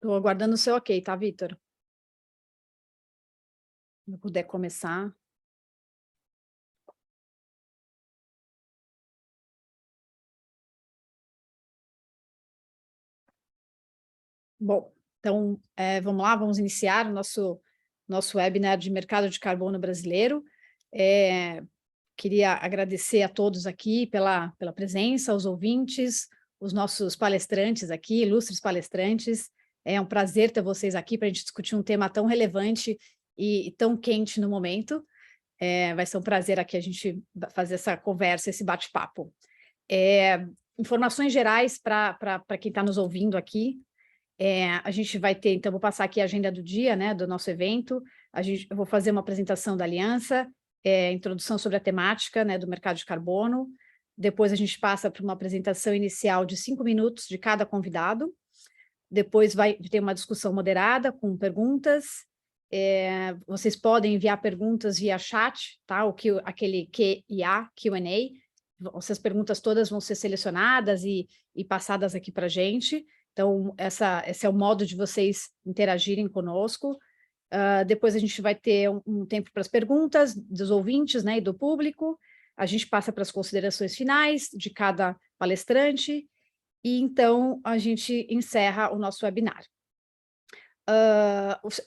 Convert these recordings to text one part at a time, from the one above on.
Estou aguardando o seu ok, tá, Vitor? Se eu puder começar. Bom, então, vamos lá, vamos iniciar o nosso webinar de mercado de carbono brasileiro. Queria agradecer a todos aqui pela presença, os ouvintes, os nossos palestrantes aqui, ilustres palestrantes. É um prazer ter vocês aqui para a gente discutir um tema tão relevante e tão quente no momento. Vai ser um prazer aqui a gente fazer essa conversa, esse bate-papo. Informações gerais para quem está nos ouvindo aqui. A gente vai ter, então, vou passar aqui a agenda do dia, né, do nosso evento. Eu vou fazer uma apresentação da aliança, introdução sobre a temática, né, do mercado de carbono. Depois a gente passa para uma apresentação inicial de 5 minutos de cada convidado. Depois vai ter uma discussão moderada com perguntas. Vocês podem enviar perguntas via chat, tá? Aquele Q&A. Essas perguntas todas vão ser selecionadas e passadas aqui para a gente. Então, esse é o modo de vocês interagirem conosco. Depois a gente vai ter um tempo para as perguntas dos ouvintes, né, e do público. A gente passa para as considerações finais de cada palestrante. E, então, a gente encerra o nosso webinar.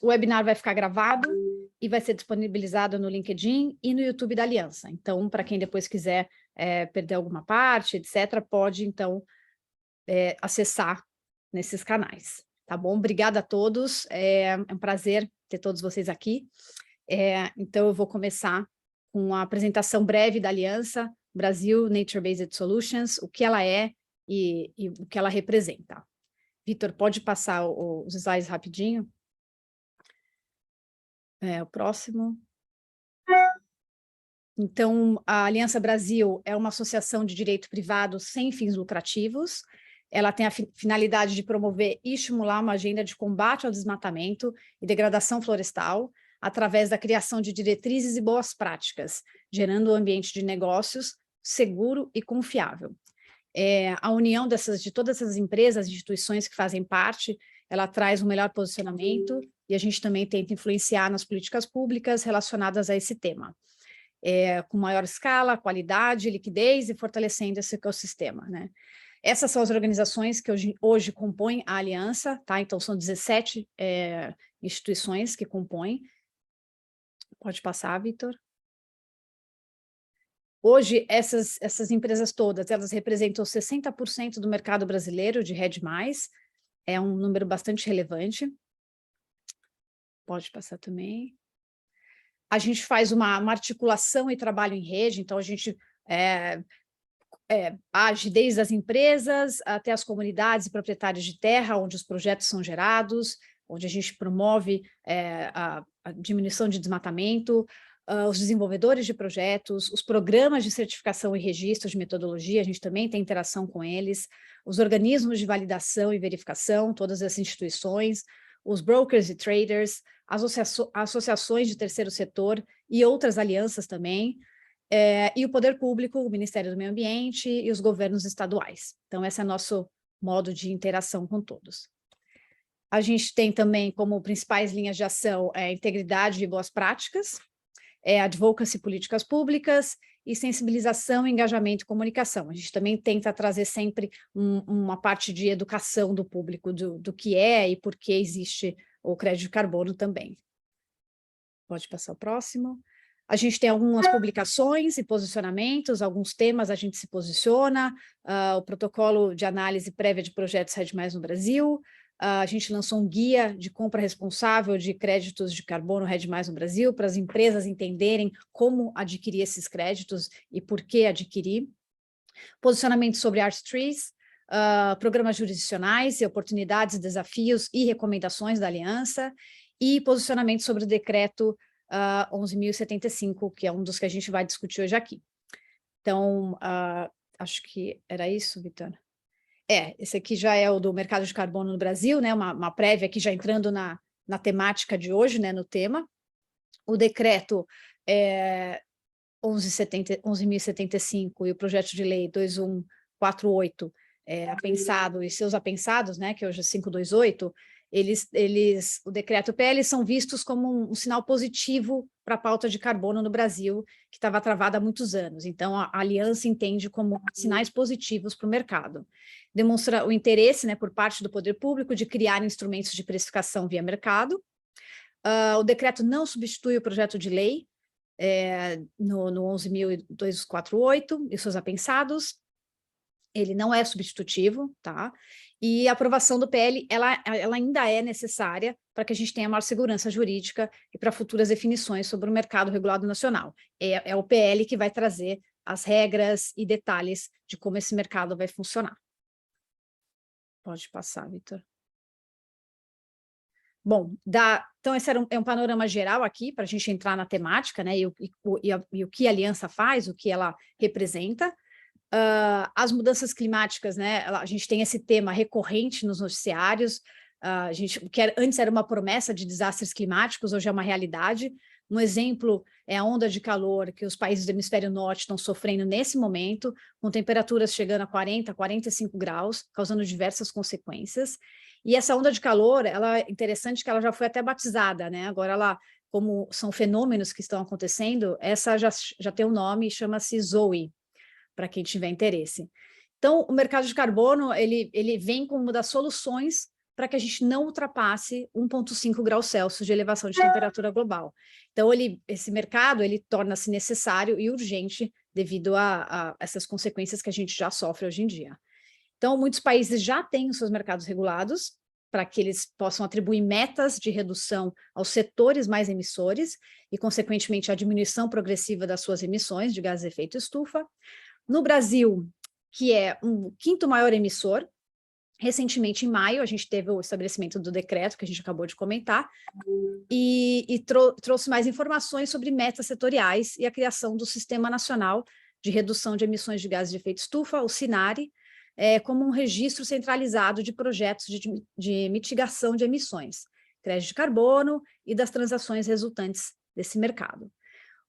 O webinar vai ficar gravado e vai ser disponibilizado no LinkedIn e no YouTube da Aliança. Então, para quem depois quiser perder alguma parte, etc., pode, então, acessar nesses canais, tá bom? Obrigada a todos, é um prazer ter todos vocês aqui. Então, eu vou começar com a apresentação breve da Aliança Brasil Nature Based Solutions, o que ela é e o que ela representa. Vitor, pode passar os slides rapidinho? O próximo. Então, a Aliança Brasil é uma associação de direito privado sem fins lucrativos. Ela tem a finalidade de promover e estimular uma agenda de combate ao desmatamento e degradação florestal através da criação de diretrizes e boas práticas, gerando um ambiente de negócios seguro e confiável. A união de todas essas empresas, instituições que fazem parte, ela traz um melhor posicionamento e a gente também tenta influenciar nas políticas públicas relacionadas a esse tema. Com maior escala, qualidade, liquidez e fortalecendo esse ecossistema, né? Essas são as organizações que hoje compõem a aliança, tá? Então, são 17 instituições que compõem. Pode passar, Vitor. Hoje, essas empresas todas, elas representam 60% do mercado brasileiro de RED+, é um número bastante relevante. Pode passar também. A gente faz uma articulação e trabalho em rede, então a gente age desde as empresas até as comunidades e proprietários de terra, onde os projetos são gerados, onde a gente promove a diminuição de desmatamento, os desenvolvedores de projetos, os programas de certificação e registro de metodologia, a gente também tem interação com eles, os organismos de validação e verificação, todas as instituições, os brokers e traders, as associações de terceiro setor e outras alianças também, e o poder público, o Ministério do Meio Ambiente e os governos estaduais. Então, esse é nosso modo de interação com todos. A gente tem também como principais linhas de ação integridade e boas práticas, advocacy e políticas públicas, e sensibilização, engajamento e comunicação. A gente também tenta trazer sempre uma parte de educação do público, do que é e por que existe o crédito de carbono também. Pode passar o próximo. A gente tem algumas publicações e posicionamentos, alguns temas a gente se posiciona, o protocolo de análise prévia de projetos RED+ no Brasil, a gente lançou um guia de compra responsável de créditos de carbono RED+ no Brasil, para as empresas entenderem como adquirir esses créditos e por que adquirir. Posicionamento sobre Art Trees, programas jurisdicionais e oportunidades, desafios e recomendações da aliança, e posicionamento sobre o decreto 11.075, que é um dos que a gente vai discutir hoje aqui. Então, acho que era isso, Vitor. Esse aqui já é o do mercado de carbono no Brasil, né, uma prévia aqui já entrando na temática de hoje, né, no tema. O decreto 11.075 e o projeto de lei 2148 apensado e seus apensados, né, que hoje é 528, o decreto e o PL são vistos como um sinal positivo para a pauta de carbono no Brasil, que estava travada há muitos anos. Então, a aliança entende como sinais positivos para o mercado. Demonstra o interesse, né, por parte do poder público de criar instrumentos de precificação via mercado. O decreto não substitui o projeto de lei no 11.248 e seus apensados. Ele não é substitutivo, tá? E a aprovação do PL, ela ainda é necessária para que a gente tenha maior segurança jurídica e para futuras definições sobre o mercado regulado nacional. É o PL que vai trazer as regras e detalhes de como esse mercado vai funcionar. Pode passar, Vitor. Bom, então esse é um panorama geral aqui, para a gente entrar na temática, né, e o que a aliança faz, o que ela representa. As mudanças climáticas, né, a gente tem esse tema recorrente nos noticiários, o que antes era uma promessa de desastres climáticos, hoje é uma realidade. Um exemplo é a onda de calor que os países do hemisfério norte estão sofrendo nesse momento, com temperaturas chegando a 40, 45 graus, causando diversas consequências. E essa onda de calor, ela é interessante que ela já foi até batizada, né? Agora como são fenômenos que estão acontecendo, essa já tem um nome, chama-se Zoe, para quem tiver interesse. Então, o mercado de carbono, ele vem como uma das soluções para que a gente não ultrapasse 1,5 graus Celsius de elevação de temperatura global. Então, esse mercado, ele torna-se necessário e urgente devido a essas consequências que a gente já sofre hoje em dia. Então, muitos países já têm os seus mercados regulados, para que eles possam atribuir metas de redução aos setores mais emissores e, consequentemente, a diminuição progressiva das suas emissões de gases de efeito estufa. No Brasil, que é o quinto maior emissor, recentemente, em maio, a gente teve o estabelecimento do decreto, que a gente acabou de comentar, e trouxe mais informações sobre metas setoriais e a criação do Sistema Nacional de Redução de Emissões de Gases de Efeito Estufa, o SINARE, como um registro centralizado de projetos de mitigação de emissões, crédito de carbono e das transações resultantes desse mercado.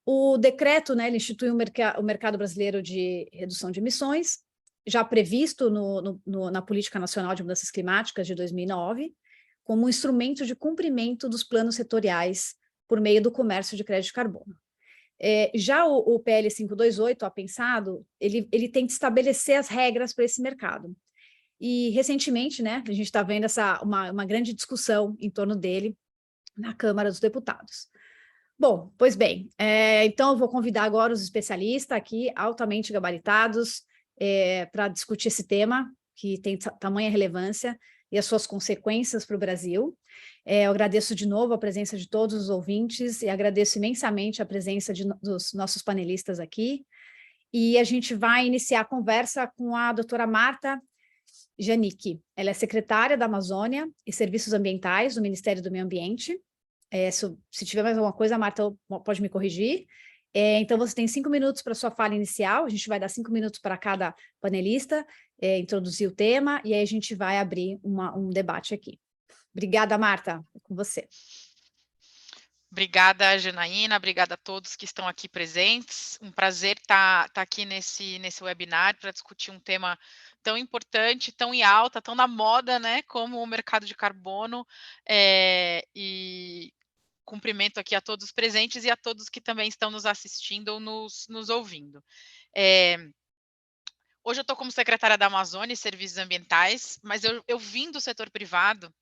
O decreto, né, ele institui o mercado brasileiro de redução de emissões, já previsto na Política Nacional de Mudanças Climáticas de 2009, como um instrumento de cumprimento dos planos setoriais por meio do comércio de crédito de carbono. Já o PL 528, pensado, ele tenta estabelecer as regras para esse mercado. E, recentemente, né, a gente está vendo uma grande discussão em torno dele na Câmara dos Deputados. Bom, pois bem, então eu vou convidar agora os especialistas aqui, altamente gabaritados, para discutir esse tema, que tem tamanha relevância e as suas consequências para o Brasil. Eu agradeço de novo a presença de todos os ouvintes e agradeço imensamente a presença dos nossos panelistas aqui. E a gente vai iniciar a conversa com a doutora Marta Janicki. Ela é secretária da Amazônia e Serviços Ambientais do Ministério do Meio Ambiente. Se tiver mais alguma coisa, a Marta pode me corrigir. Então, você tem 5 minutos para a sua fala inicial, a gente vai dar 5 minutos para cada panelista, introduzir o tema, e aí a gente vai abrir um debate aqui. Obrigada, Marta, é com você. Obrigada, Janaína, obrigada a todos que estão aqui presentes. Um prazer estar aqui nesse webinar para discutir um tema tão importante, tão em alta, tão na moda, né, como o mercado de carbono, e cumprimento aqui a todos os presentes e a todos que também estão nos assistindo ou nos ouvindo. Hoje eu estou como secretária da Amazônia e Serviços Ambientais, mas eu vim do setor privado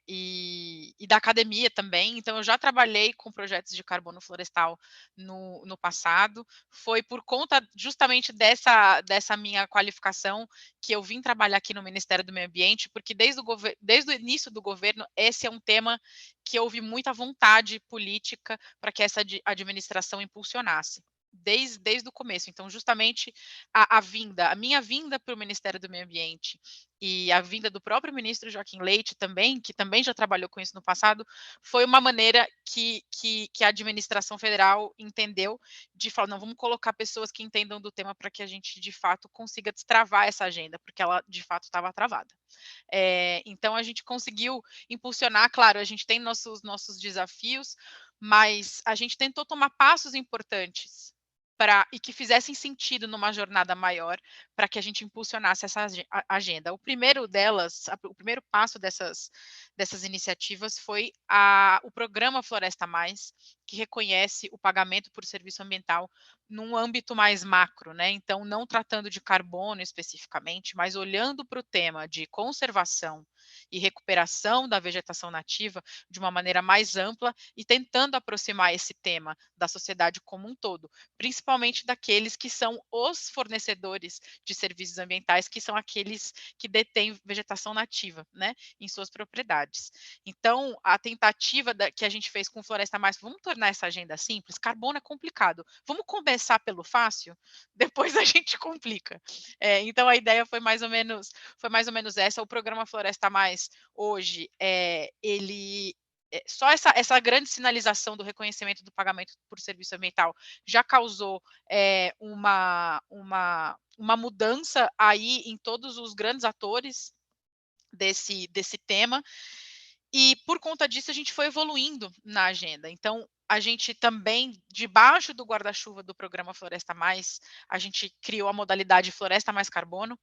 e da academia também, então eu já trabalhei com projetos de carbono florestal no passado. Foi por conta justamente dessa minha qualificação que eu vim trabalhar aqui no Ministério do Meio Ambiente, porque desde o início do governo, esse é um tema que houve muita vontade política para que essa administração impulsionasse. Desde o começo. Então, justamente a minha vinda para o Ministério do Meio Ambiente e a vinda do próprio ministro Joaquim Leite também, que também já trabalhou com isso no passado, foi uma maneira que a administração federal entendeu de falar, não, vamos colocar pessoas que entendam do tema para que a gente, de fato, consiga destravar essa agenda, porque ela, de fato, estava travada. Então, a gente conseguiu impulsionar, claro, a gente tem nossos desafios, mas a gente tentou tomar passos importantes e que fizessem sentido numa jornada maior para que a gente impulsionasse essa agenda. O primeiro delas, o primeiro passo dessas iniciativas foi o programa Floresta Mais, que reconhece o pagamento por serviço ambiental num âmbito mais macro, né? Então, não tratando de carbono especificamente, mas olhando para o tema de conservação e recuperação da vegetação nativa de uma maneira mais ampla e tentando aproximar esse tema da sociedade como um todo, principalmente daqueles que são os fornecedores de serviços ambientais, que são aqueles que detêm vegetação nativa, né, em suas propriedades. Então, a tentativa que a gente fez com Floresta Mais, vamos tornar essa agenda simples? Carbono é complicado. Vamos começar pelo fácil? Depois a gente complica. Então, a ideia foi mais ou menos essa. O programa Floresta Mais, hoje, só essa grande sinalização do reconhecimento do pagamento por serviço ambiental já causou uma mudança aí em todos os grandes atores desse tema, e por conta disso a gente foi evoluindo na agenda. Então, a gente também, debaixo do guarda-chuva do programa Floresta Mais, a gente criou a modalidade Floresta Mais Carbono,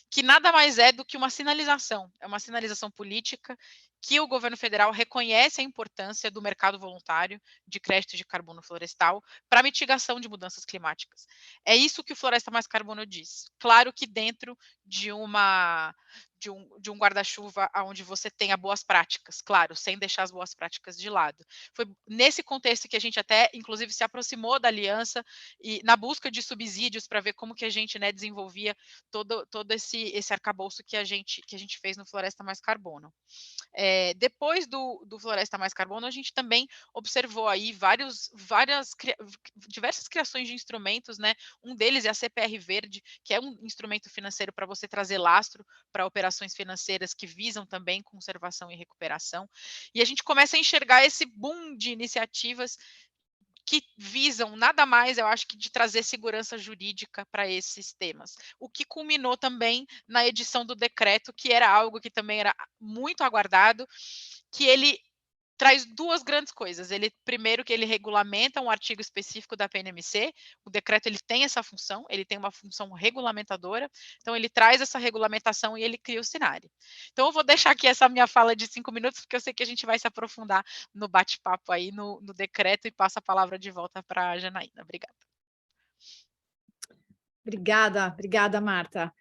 que nada mais é do que uma sinalização, é uma sinalização política que o governo federal reconhece a importância do mercado voluntário de crédito de carbono florestal para mitigação de mudanças climáticas. É isso que o Floresta Mais Carbono diz. Claro que dentro de um guarda-chuva onde você tenha boas práticas, claro, sem deixar as boas práticas de lado. Foi nesse contexto que a gente até, inclusive, se aproximou da aliança e na busca de subsídios para ver como que a gente, né, desenvolvia todo esse arcabouço que a gente fez no Floresta Mais Carbono. Depois do Floresta Mais Carbono, a gente também observou aí diversas criações de instrumentos, né? Um deles é a CPR Verde, que é um instrumento financeiro para você trazer lastro para operações financeiras que visam também conservação e recuperação. E a gente começa a enxergar esse boom de iniciativas que visam nada mais, eu acho, que de trazer segurança jurídica para esses temas. O que culminou também na edição do decreto, que era algo que também era muito aguardado, que ele traz duas grandes coisas. Primeiro, que ele regulamenta um artigo específico da PNMC. O decreto ele tem essa função, ele tem uma função regulamentadora. Então, ele traz essa regulamentação e ele cria o cenário. Então, eu vou deixar aqui essa minha fala de 5 minutos, porque eu sei que a gente vai se aprofundar no bate-papo aí no decreto, e passo a palavra de volta para a Janaína. Obrigada. Obrigada, Marta.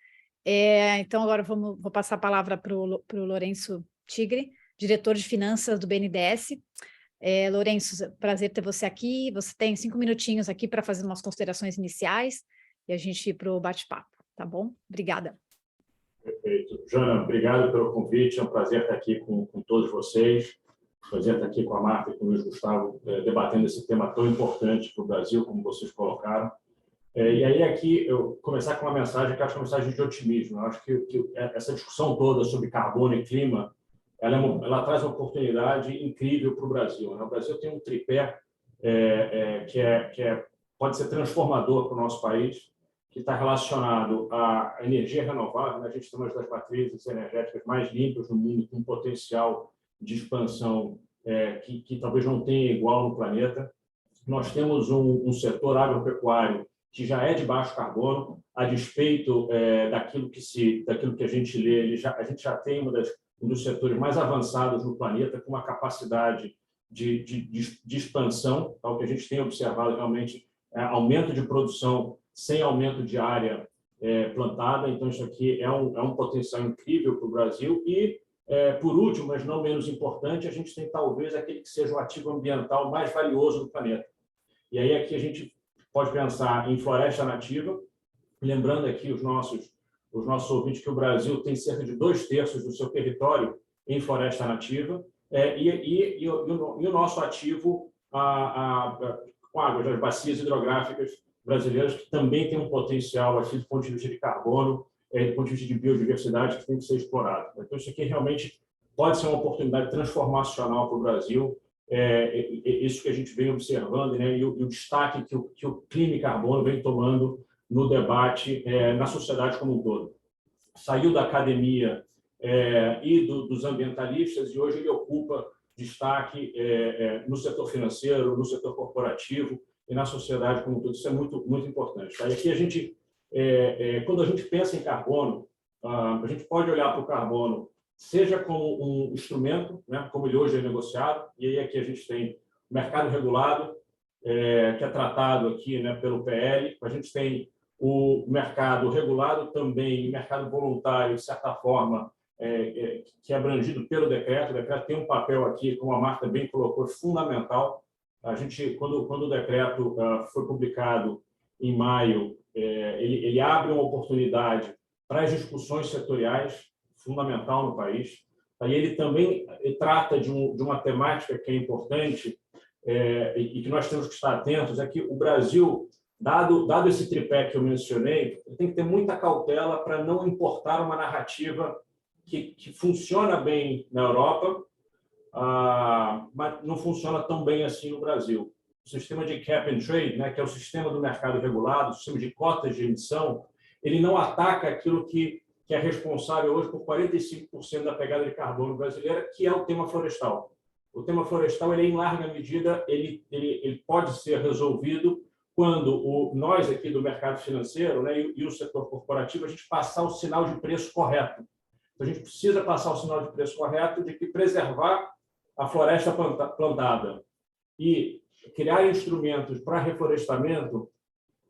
Então, agora vou passar a palavra para o Lourenço Tigre, diretor de finanças do BNDES. Lourenço, prazer ter você aqui. Você tem 5 minutinhos aqui para fazer umas considerações iniciais e a gente ir para o bate-papo, tá bom? Obrigada. Perfeito. Jana, obrigado pelo convite. É um prazer estar aqui com todos vocês. Prazer estar aqui com a Marta e com o Luiz Gustavo, debatendo esse tema tão importante para o Brasil, como vocês colocaram. E aí, aqui, eu começar com uma mensagem, que acho que é uma mensagem de otimismo. Eu acho que essa discussão toda sobre carbono e clima, ela traz uma oportunidade incrível para o Brasil, né? O Brasil tem um tripé que pode ser transformador para o nosso país, que está relacionado à energia renovável, né? A gente tem uma das matrizes energéticas mais limpas do mundo, com um potencial de expansão que talvez não tenha igual no planeta. Nós temos um setor agropecuário que já é de baixo carbono, a despeito daquilo que a gente lê, a gente já tem um dos setores mais avançados no planeta, com uma capacidade de expansão, tá? O que a gente tem observado realmente é aumento de produção sem aumento de área plantada. Então, isso aqui é um potencial incrível para o Brasil. E, por último, mas não menos importante, a gente tem talvez aquele que seja o ativo ambiental mais valioso do planeta. E aí aqui a gente pode pensar em floresta nativa, lembrando aqui os nossos ouvintes que o Brasil tem cerca de 2/3 do seu território em floresta nativa, e o nosso ativo com águas, as bacias hidrográficas brasileiras, que também tem um potencial aqui do ponto de vista de carbono, do ponto de vista de biodiversidade, que tem que ser explorado. Então, isso aqui realmente pode ser uma oportunidade transformacional para o Brasil, isso que a gente vem observando, né, e o destaque que o clima e carbono vem tomando no debate na sociedade como um todo. Saiu da academia e dos ambientalistas, e hoje ele ocupa destaque no setor financeiro, no setor corporativo, e na sociedade como um todo. Isso é muito, muito importante. Tá? E aqui a gente, quando a gente pensa em carbono, a gente pode olhar para o carbono seja como um instrumento, né, como ele hoje é negociado, e aí aqui a gente tem o mercado regulado, que é tratado aqui, né, pelo PL, a gente tem o mercado regulado também, o mercado voluntário, de certa forma, que é abrangido pelo decreto. O decreto tem um papel aqui, como a Marta bem colocou, fundamental. A gente, quando o decreto foi publicado em maio, ele abre uma oportunidade para as discussões setoriais, fundamental no país. Aí ele também trata de uma temática que é importante e que nós temos que estar atentos, é que o Brasil, dado esse tripé que eu mencionei, tem que ter muita cautela para não importar uma narrativa que funciona bem na Europa, mas não funciona tão bem assim no Brasil. O sistema de cap and trade, né, que é o sistema do mercado regulado, o sistema de cotas de emissão, ele não ataca aquilo que é responsável hoje por 45% da pegada de carbono brasileira, que é o tema florestal. O tema florestal, ele, em larga medida, ele pode ser resolvido quando nós aqui do mercado financeiro, né, e o setor corporativo, a gente passar o sinal de preço correto. Então, a gente precisa passar o sinal de preço correto de que preservar a floresta plantada e criar instrumentos para reflorestamento,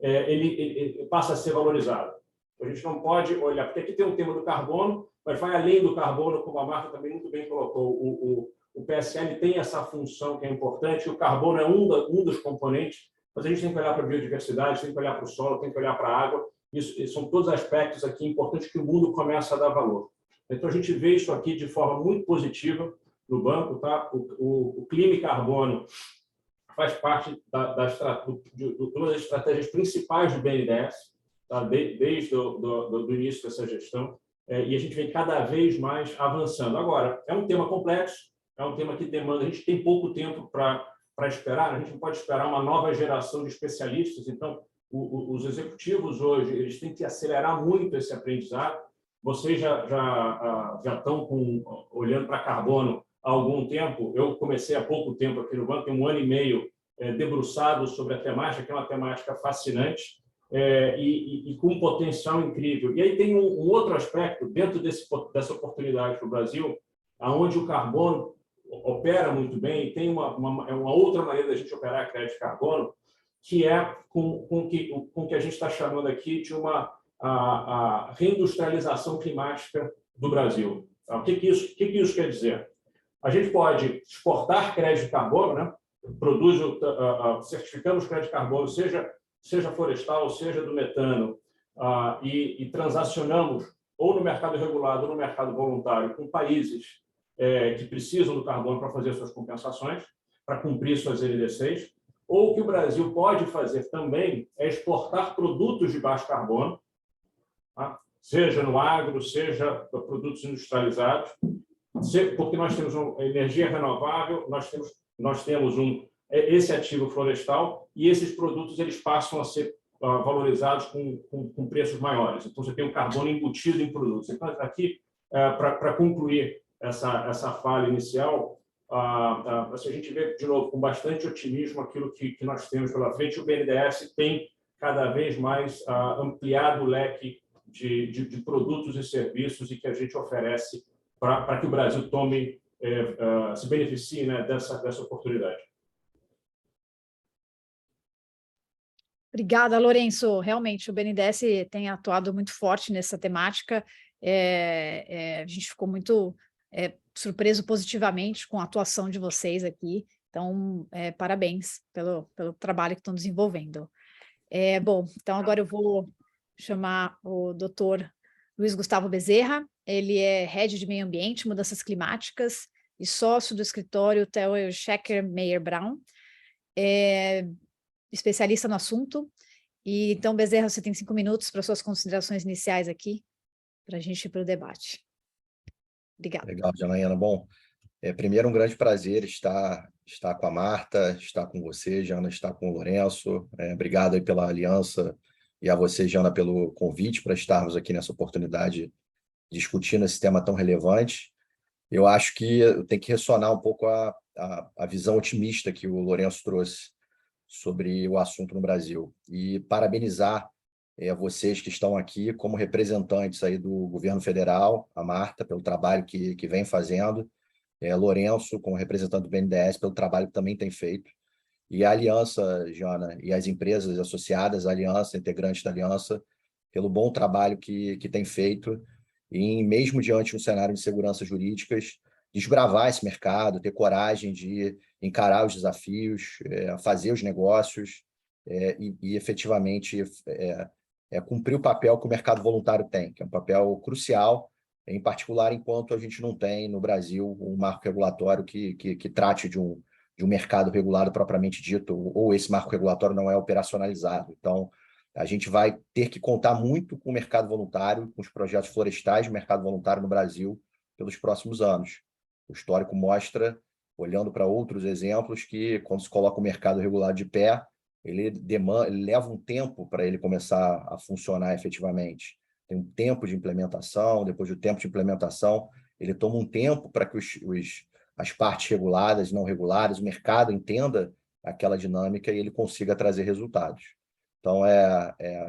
ele passa a ser valorizado. A gente não pode olhar, porque aqui tem um tema do carbono, mas vai além do carbono, como a Marta também muito bem colocou. O PSL tem essa função que é importante, o carbono é um dos componentes, mas a gente tem que olhar para a biodiversidade, tem que olhar para o solo, tem que olhar para a água. Isso são todos aspectos aqui importantes que o mundo começa a dar valor. Então, a gente vê isso aqui de forma muito positiva no banco. Tá? O clima e carbono faz parte de uma das estratégias principais do BNDES, tá? Desde o início dessa gestão, e a gente vem cada vez mais avançando. Agora, é um tema complexo, é um tema que demanda, a gente tem pouco tempo para esperar, a gente não pode esperar uma nova geração de especialistas, então os executivos hoje eles têm que acelerar muito esse aprendizado. Vocês já estão olhando para carbono há algum tempo. Eu comecei há pouco tempo aqui no banco, tem 1 ano e meio debruçado sobre a temática, que é uma temática fascinante e com um potencial incrível. E aí tem um outro aspecto dentro dessa oportunidade para o Brasil, onde o carbono opera muito bem, e tem uma outra maneira da gente operar a crédito de carbono, que é com que a gente está chamando aqui de a reindustrialização climática do Brasil. O que isso quer dizer? A gente pode exportar crédito de carbono, né? Certificamos crédito de carbono, seja florestal, seja do metano, e transacionamos ou no mercado regulado ou no mercado voluntário com países que precisam do carbono para fazer suas compensações, para cumprir suas NDCs, ou o que o Brasil pode fazer também é exportar produtos de baixo carbono, tá? Seja no agro, seja produtos industrializados, porque nós temos uma energia renovável, nós temos esse ativo florestal, e esses produtos eles passam a ser valorizados com preços maiores. Então, você tem o carbono embutido em produtos. Então, aqui, para concluir essa fala inicial, a gente vê, de novo, com bastante otimismo aquilo que nós temos pela frente. O BNDES tem cada vez mais ampliado o leque de produtos e serviços e que a gente oferece para que o Brasil se beneficie, né, dessa oportunidade. Obrigada, Lourenço. Realmente, o BNDES tem atuado muito forte nessa temática. A gente ficou muito surpreso positivamente com a atuação de vocês aqui. Então, parabéns pelo trabalho que estão desenvolvendo. Bom, então agora eu vou chamar o doutor Luiz Gustavo Bezerra. Ele é Head de Meio Ambiente, Mudanças Climáticas e sócio do escritório Theo Schecker Meyer Brown. Especialista no assunto. E então, Bezerra, você tem 5 minutos para suas considerações iniciais aqui, para a gente ir para o debate. Obrigada. Legal, Janaína. Bom, primeiro, um grande prazer estar com a Marta, estar com você, Jana, estar com o Lourenço. Obrigado aí pela aliança e a você, Jana, pelo convite para estarmos aqui nessa oportunidade discutindo esse tema tão relevante. Eu acho que tem que ressonar um pouco a visão otimista que o Lourenço trouxe sobre o assunto no Brasil. E parabenizar vocês que estão aqui como representantes aí do governo federal, a Marta, pelo trabalho que vem fazendo, Lourenço, como representante do BNDES, pelo trabalho que também tem feito, e a Aliança, Jana, e as empresas associadas à Aliança, integrantes da Aliança, pelo bom trabalho que tem feito, e mesmo diante de um cenário de seguranças jurídicas, desbravar esse mercado, ter coragem de encarar os desafios, fazer os negócios e efetivamente cumprir o papel que o mercado voluntário tem, que é um papel crucial, em particular enquanto a gente não tem no Brasil um marco regulatório que trate de um mercado regulado propriamente dito, ou esse marco regulatório não é operacionalizado. Então, a gente vai ter que contar muito com o mercado voluntário, com os projetos florestais do mercado voluntário no Brasil pelos próximos anos. O histórico mostra, olhando para outros exemplos, que quando se coloca o mercado regulado de pé, ele leva um tempo para ele começar a funcionar efetivamente. Tem um tempo de implementação, depois do tempo de implementação, ele toma um tempo para que as partes reguladas e não reguladas, o mercado entenda aquela dinâmica e ele consiga trazer resultados. Então,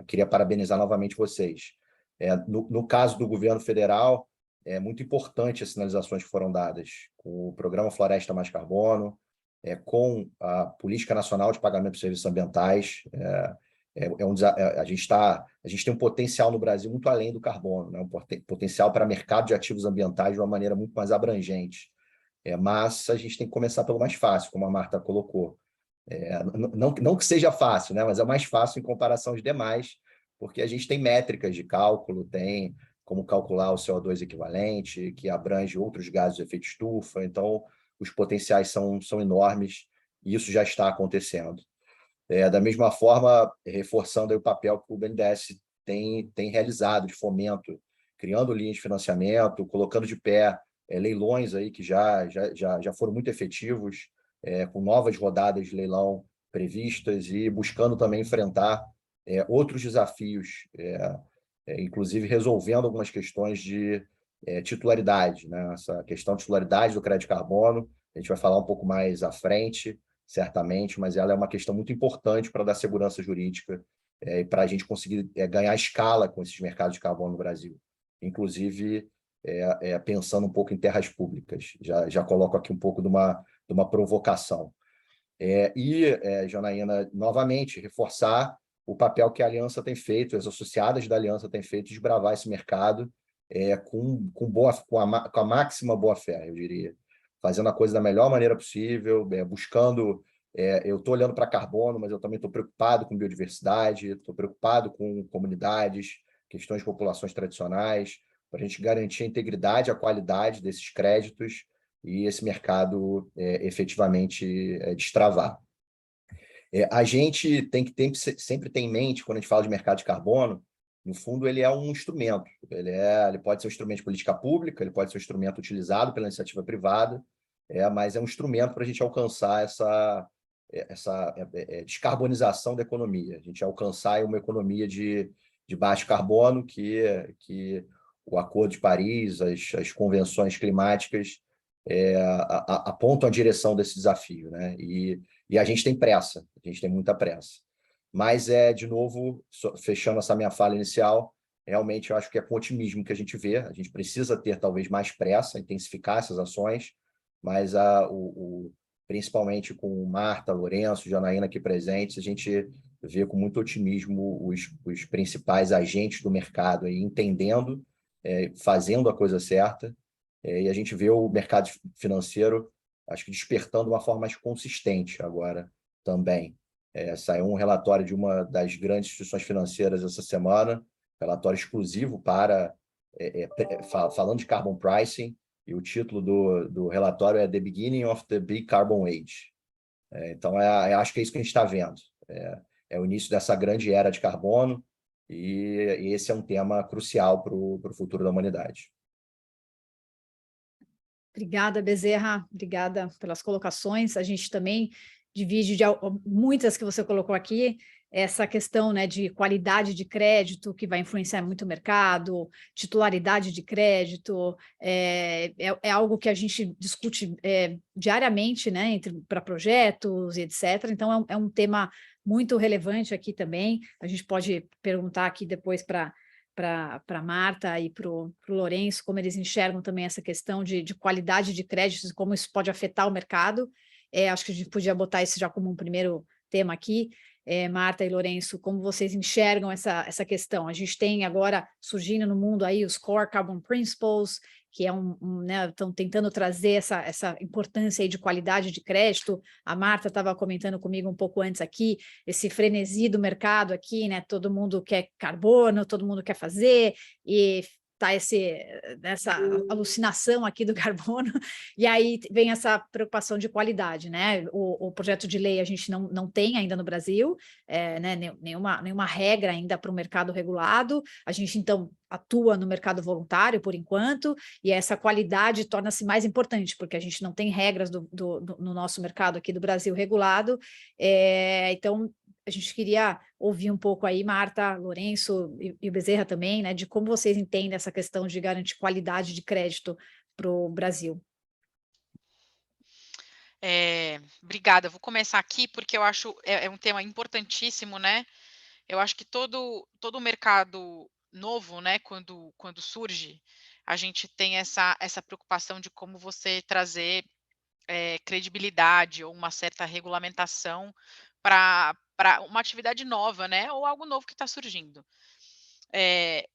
queria parabenizar novamente vocês. No caso do governo federal, é muito importante as sinalizações que foram dadas com o Programa Floresta Mais Carbono, com a Política Nacional de Pagamento de Serviços Ambientais. A gente tem um potencial no Brasil muito além do carbono, né? Um potencial para mercado de ativos ambientais de uma maneira muito mais abrangente. Mas a gente tem que começar pelo mais fácil, como a Marta colocou. Não que seja fácil, né? Mas é mais fácil em comparação aos demais, porque a gente tem métricas de cálculo, tem como calcular o CO2 equivalente, que abrange outros gases de efeito estufa, então os potenciais são enormes e isso já está acontecendo. Da mesma forma, reforçando aí o papel que o BNDES tem realizado de fomento, criando linhas de financiamento, colocando de pé leilões aí que já foram muito efetivos, com novas rodadas de leilão previstas e buscando também enfrentar outros desafios, inclusive resolvendo algumas questões de titularidade, né? Essa questão de titularidade do crédito carbono, a gente vai falar um pouco mais à frente, certamente, mas ela é uma questão muito importante para dar segurança jurídica e para a gente conseguir ganhar escala com esses mercados de carbono no Brasil. Inclusive, pensando um pouco em terras públicas. Já coloco aqui um pouco de uma provocação. Janaína, novamente, reforçar o papel que a Aliança tem feito, as associadas da Aliança têm feito, de desbravar esse mercado com a máxima boa-fé, eu diria. Fazendo a coisa da melhor maneira possível, buscando... eu estou olhando para carbono, mas eu também estou preocupado com biodiversidade, estou preocupado com comunidades, questões de populações tradicionais, para a gente garantir a integridade e a qualidade desses créditos e esse mercado efetivamente destravar. A gente tem que sempre ter em mente, quando a gente fala de mercado de carbono, no fundo, ele é um instrumento. Ele pode ser um instrumento de política pública, ele pode ser um instrumento utilizado pela iniciativa privada, mas é um instrumento para a gente alcançar essa descarbonização da economia, a gente alcançar uma economia de baixo carbono que o Acordo de Paris, as convenções climáticas apontam a direção desse desafio, né? E a gente tem pressa, a gente tem muita pressa. Mas, de novo, fechando essa minha fala inicial, realmente eu acho que é com otimismo que a gente vê, a gente precisa ter talvez mais pressa, intensificar essas ações, mas principalmente com Marta, Lourenço, Janaína aqui presentes, a gente vê com muito otimismo os principais agentes do mercado aí, entendendo, fazendo a coisa certa, e a gente vê o mercado financeiro, acho que despertando de uma forma mais consistente agora também. Saiu um relatório de uma das grandes instituições financeiras essa semana, relatório exclusivo falando de carbon pricing, e o título do relatório é The Beginning of the Big Carbon Age. Então, acho que é isso que a gente está vendo. É o início dessa grande era de carbono, e esse é um tema crucial para o futuro da humanidade. Obrigada, Bezerra. Obrigada pelas colocações. A gente também divide muitas que você colocou aqui. essa questão, né, de qualidade de crédito, que vai influenciar muito o mercado, titularidade de crédito, é algo que a gente discute diariamente, né, para projetos e etc. Então, é um tema muito relevante aqui também. A gente pode perguntar aqui depois para a Marta e para o Lourenço, como eles enxergam também essa questão de qualidade de créditos, como isso pode afetar o mercado. Acho que a gente podia botar isso já como um primeiro tema aqui. Marta e Lourenço, como vocês enxergam essa questão? A gente tem agora surgindo no mundo aí os Core Carbon Principles, que é né, estão tentando trazer essa importância aí de qualidade de crédito. A Marta estava comentando comigo um pouco antes aqui, esse frenesi do mercado aqui, né? Todo mundo quer carbono, todo mundo quer fazer, e tá essa alucinação aqui do carbono, e aí vem essa preocupação de qualidade, né? O projeto de lei a gente não tem ainda no Brasil, né? Nenhuma regra ainda para o mercado regulado, a gente então atua no mercado voluntário por enquanto, e essa qualidade torna-se mais importante, porque a gente não tem regras no nosso mercado aqui do Brasil regulado, então a gente queria ouvir um pouco aí, Marta, Lourenço e o Bezerra também, né, de como vocês entendem essa questão de garantir qualidade de crédito para o Brasil. Obrigada. Vou começar aqui porque eu acho um tema importantíssimo, né? Eu acho que todo o mercado novo, né, quando surge, a gente tem essa preocupação de como você trazer credibilidade ou uma certa regulamentação para uma atividade nova, né, ou algo novo que está surgindo.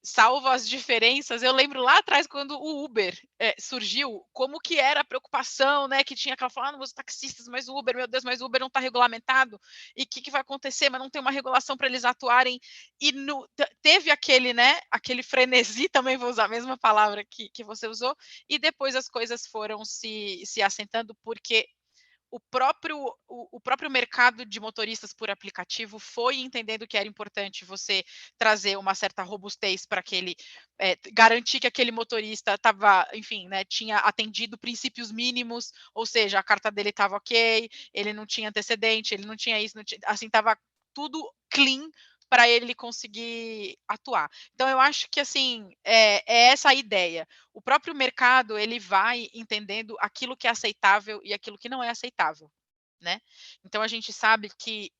Salvo as diferenças, eu lembro lá atrás quando o Uber surgiu, como que era a preocupação, né, que tinha aquela fala, os taxistas, mas o Uber, meu Deus, mas o Uber não está regulamentado, e o que vai acontecer, mas não tem uma regulação para eles atuarem, e teve aquele, né, aquele frenesi, também vou usar a mesma palavra que você usou, e depois as coisas foram se assentando, porque o próprio mercado de motoristas por aplicativo foi entendendo que era importante você trazer uma certa robustez para aquele, garantir que aquele motorista estava, enfim, né, tinha atendido princípios mínimos, ou seja, a carta dele estava ok, ele não tinha antecedente, ele não tinha isso, assim, estava tudo clean para ele conseguir atuar. Então, eu acho que, assim, é essa a ideia. O próprio mercado, ele vai entendendo aquilo que é aceitável e aquilo que não é aceitável, né? Então, a gente sabe que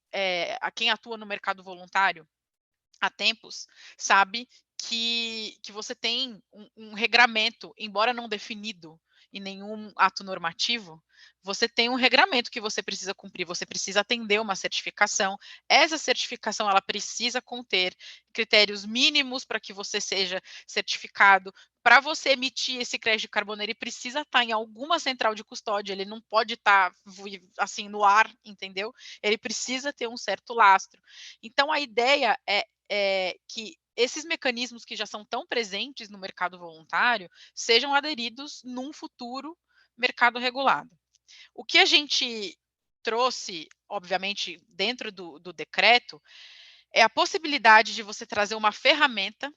a quem atua no mercado voluntário há tempos, sabe que você tem um regramento, embora não definido em nenhum ato normativo, você tem um regramento que você precisa cumprir, você precisa atender uma certificação. Essa certificação, ela precisa conter critérios mínimos para que você seja certificado. Para você emitir esse crédito de carbono, ele precisa estar em alguma central de custódia, ele não pode estar assim no ar, entendeu? Ele precisa ter um certo lastro. Então, a ideia é que esses mecanismos que já são tão presentes no mercado voluntário sejam aderidos num futuro mercado regulado. O que a gente trouxe, obviamente, dentro do decreto, é a possibilidade de você trazer uma ferramenta,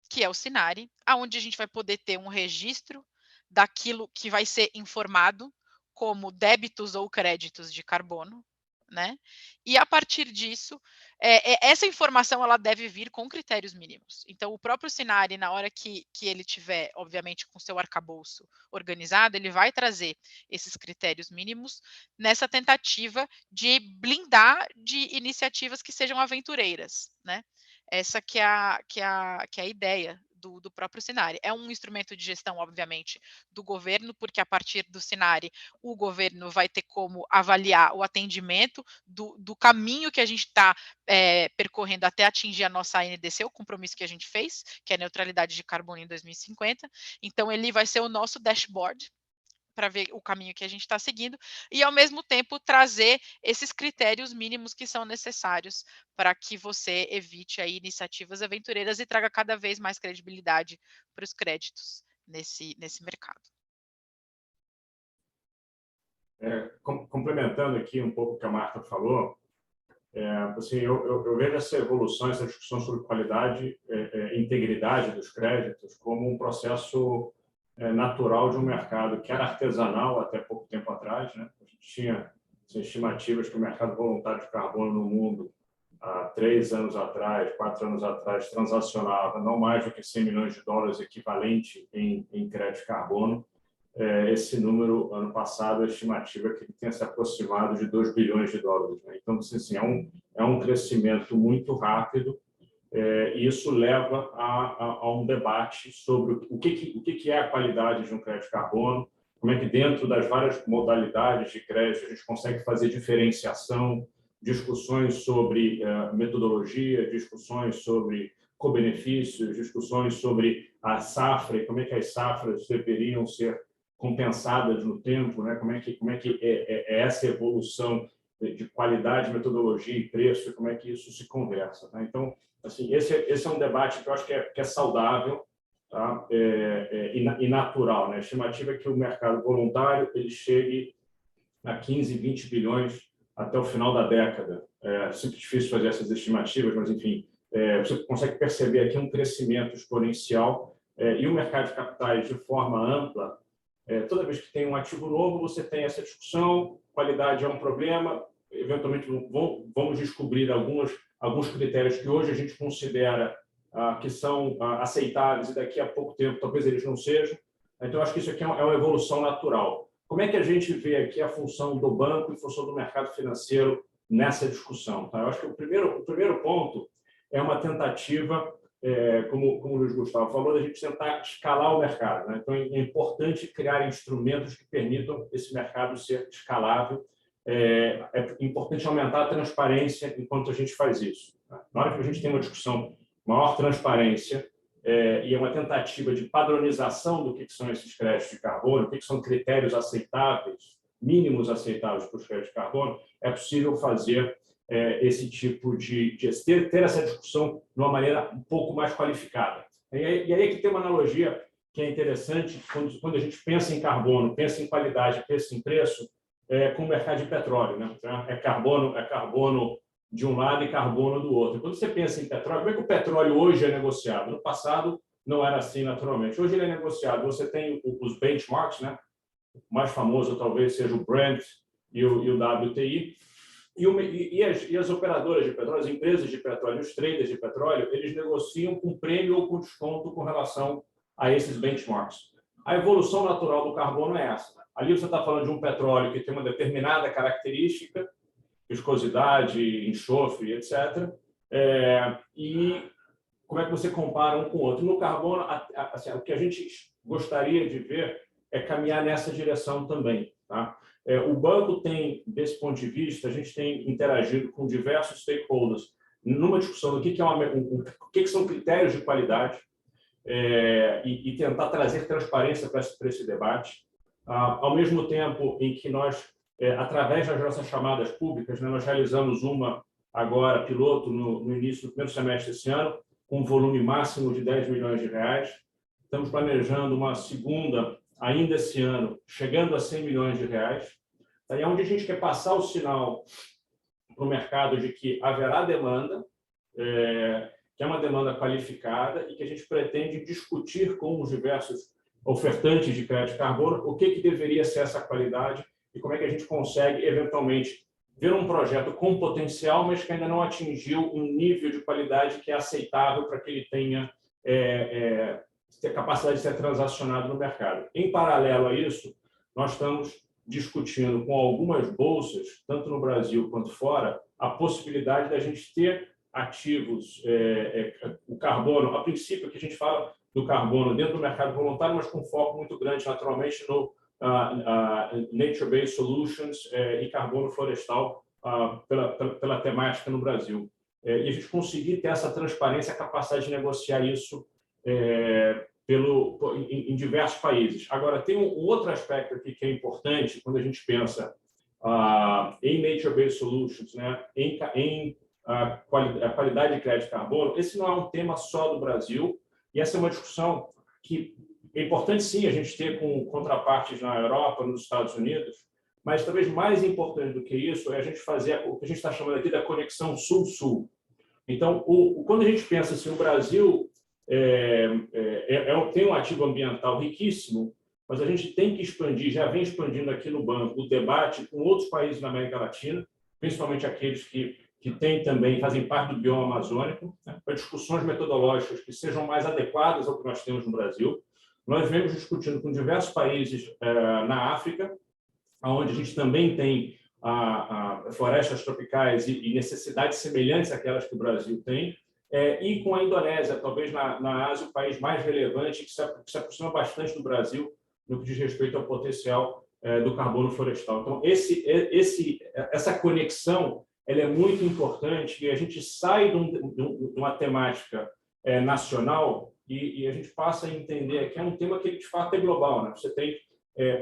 que é o Sinari, aonde a gente vai poder ter um registro daquilo que vai ser informado como débitos ou créditos de carbono, né? E a partir disso, essa informação ela deve vir com critérios mínimos. Então, o próprio Sinari, na hora que ele tiver, obviamente, com seu arcabouço organizado, ele vai trazer esses critérios mínimos nessa tentativa de blindar de iniciativas que sejam aventureiras, né? Essa que é a ideia do próprio Sinari. É um instrumento de gestão, obviamente, do governo, porque a partir do Sinari, o governo vai ter como avaliar o atendimento do caminho que a gente está percorrendo até atingir a nossa ANDC, o compromisso que a gente fez, que é a neutralidade de carbono em 2050. Então, ele vai ser o nosso dashboard para ver o caminho que a gente está seguindo e, ao mesmo tempo, trazer esses critérios mínimos que são necessários para que você evite aí iniciativas aventureiras e traga cada vez mais credibilidade para os créditos nesse mercado. Complementando aqui um pouco o que a Marta falou, assim, eu vejo essa evolução, essa discussão sobre qualidade e integridade dos créditos como um processo natural de um mercado que era artesanal até pouco tempo atrás, né? A gente tinha estimativas que o mercado voluntário de carbono no mundo há 3 anos atrás, 4 anos atrás, transacionava não mais do que 100 milhões de dólares equivalente em crédito de carbono. Esse número, ano passado, a estimativa é que ele tenha se aproximado de 2 bilhões de dólares. Né? Então, assim, é um crescimento muito rápido, e isso leva a um debate sobre o que é a qualidade de um crédito de carbono, como é que dentro das várias modalidades de crédito a gente consegue fazer diferenciação, discussões sobre metodologia, discussões sobre co-benefícios, discussões sobre a safra e como é que as safras deveriam ser compensadas no tempo, né? Como é que é essa evolução de qualidade, metodologia e preço, como é que isso se conversa. Tá? Então, assim, esse é um debate que eu acho que é saudável, tá? E natural. Né? A estimativa é que o mercado voluntário ele chegue a 15, 20 bilhões até o final da década. É sempre difícil fazer essas estimativas, mas, enfim, você consegue perceber aqui um crescimento exponencial, e o mercado de capitais, de forma ampla, toda vez que tem um ativo novo, você tem essa discussão, qualidade é um problema, eventualmente vamos descobrir alguns critérios que hoje a gente considera que são aceitáveis e daqui a pouco tempo talvez eles não sejam. Então, acho que isso aqui é uma evolução natural. Como é que a gente vê aqui a função do banco e a função do mercado financeiro nessa discussão? Tá? Eu acho que o primeiro ponto é uma tentativa, como o Luiz Gustavo falou, da gente tentar escalar o mercado. Né? Então, é importante criar instrumentos que permitam esse mercado ser escalável. É importante aumentar a transparência enquanto a gente faz isso. Tá? Na hora que a gente tem uma discussão, maior transparência, e é uma tentativa de padronização do que são esses créditos de carbono, o que são critérios aceitáveis, mínimos aceitáveis para os créditos de carbono, é possível fazer esse tipo de ter essa discussão de uma maneira um pouco mais qualificada. E aí que tem uma analogia que é interessante, quando a gente pensa em carbono, pensa em qualidade, pensa em preço, com o mercado de petróleo. Né? É carbono de um lado e carbono do outro. Quando você pensa em petróleo, como é que o petróleo hoje é negociado? No passado não era assim naturalmente. Hoje ele é negociado. Você tem os benchmarks, né? O mais famoso talvez seja o Brent e o WTI, e as operadoras de petróleo, as empresas de petróleo, os traders de petróleo, eles negociam com prêmio ou com desconto com relação a esses benchmarks. A evolução natural do carbono é essa. Ali você está falando de um petróleo que tem uma determinada característica, viscosidade, enxofre, etc. E como é que você compara um com o outro? No carbono, assim, o que a gente gostaria de ver é caminhar nessa direção também. Tá? O banco tem, desse ponto de vista, a gente tem interagido com diversos stakeholders numa discussão do que são critérios de qualidade, e tentar trazer transparência para esse debate. Ao mesmo tempo em que nós, através das nossas chamadas públicas, né, nós realizamos uma agora, piloto, no início do primeiro semestre desse ano, com um volume máximo de 10 milhões de reais. Estamos planejando uma segunda, ainda esse ano, chegando a 100 milhões de reais. Aí é onde a gente quer passar o sinal para o mercado de que haverá demanda, que é uma demanda qualificada e que a gente pretende discutir com os diversos ofertantes de crédito de carbono o que deveria ser essa qualidade e como é que a gente consegue, eventualmente, ver um projeto com potencial, mas que ainda não atingiu um nível de qualidade que é aceitável para que ele tenha ter capacidade de ser transacionado no mercado. Em paralelo a isso, nós estamos discutindo com algumas bolsas, tanto no Brasil quanto fora, a possibilidade da gente ter ativos, o carbono, a princípio que a gente fala do carbono dentro do mercado voluntário, mas com foco muito grande, naturalmente, no Nature-Based Solutions e carbono florestal pela temática no Brasil. E a gente conseguir ter essa transparência, a capacidade de negociar isso em diversos países. Agora, tem um outro aspecto aqui que é importante quando a gente pensa em Nature-Based Solutions, né, em a qualidade de crédito de carbono. Esse não é um tema só do Brasil, e essa é uma discussão que é importante, sim, a gente ter com contrapartes na Europa, nos Estados Unidos, mas talvez mais importante do que isso é a gente fazer o que a gente está chamando aqui da conexão Sul-Sul. Então, quando a gente pensa assim, o Brasil tem um ativo ambiental riquíssimo, mas a gente tem que expandir, já vem expandindo aqui no banco, o debate com outros países da América Latina, principalmente aqueles que que fazem parte do bioma amazônico, né, para discussões metodológicas que sejam mais adequadas ao que nós temos no Brasil. Nós vemos discutindo com diversos países na África, onde a gente também tem florestas tropicais e necessidades semelhantes àquelas que o Brasil tem, e com a Indonésia, talvez na Ásia, o país mais relevante, que se aproxima bastante do Brasil no que diz respeito ao potencial do carbono florestal. Então, essa conexão ela é muito importante, e a gente sai de uma temática nacional e a gente passa a entender que é um tema que, de fato, é global, né? Você tem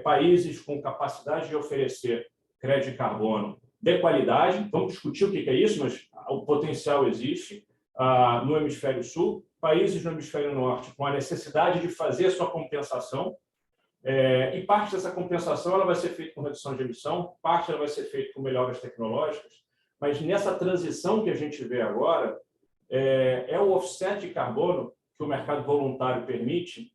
países com capacidade de oferecer crédito de carbono de qualidade, vamos discutir o que é isso, mas o potencial existe no hemisfério sul, países no hemisfério norte com a necessidade de fazer a sua compensação, e parte dessa compensação ela vai ser feita com redução de emissão, parte ela vai ser feita com melhoras tecnológicas, mas nessa transição que a gente vê agora, é o offset de carbono que o mercado voluntário permite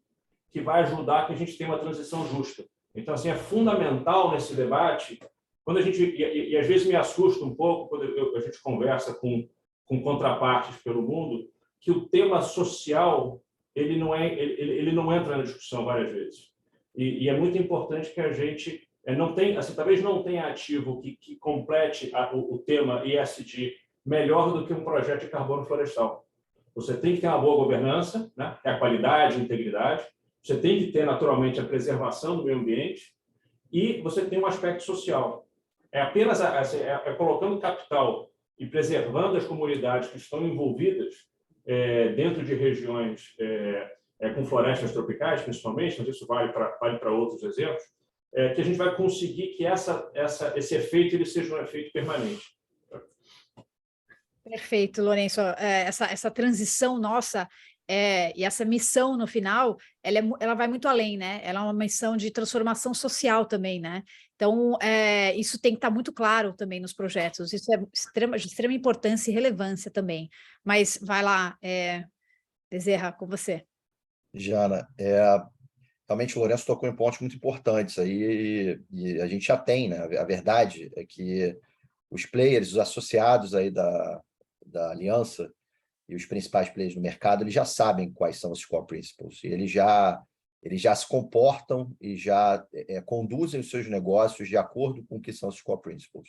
que vai ajudar que a gente tenha uma transição justa. Então, assim, é fundamental nesse debate, quando a gente, e às vezes me assusta um pouco quando a gente conversa com contrapartes pelo mundo, que o tema social ele não entra na discussão várias vezes. E é muito importante que a gente não tenha, assim, talvez não tenha ativo que complete o tema ESG melhor do que um projeto de carbono florestal. Você tem que ter uma boa governança, né? Que é a qualidade, a integridade. Você tem que ter, naturalmente, a preservação do meio ambiente e você tem um aspecto social. É apenas colocando capital e preservando as comunidades que estão envolvidas dentro de regiões com florestas tropicais, principalmente, mas isso vale para outros exemplos, que a gente vai conseguir que esse efeito ele seja um efeito permanente. Perfeito, Lourenço. Essa transição nossa e essa missão no final, ela vai muito além, né? Ela é uma missão de transformação social também, né? Então, isso tem que estar muito claro também nos projetos. Isso é de extrema importância e relevância também. Mas vai lá, Bezerra, com você. Jana, realmente o Lourenço tocou em pontos muito importantes aí, e a gente já tem, né? A verdade é que os players, os associados aí da aliança e os principais players no mercado, eles já sabem quais são os core principles, e eles já se comportam e já conduzem os seus negócios de acordo com o que são os core principles.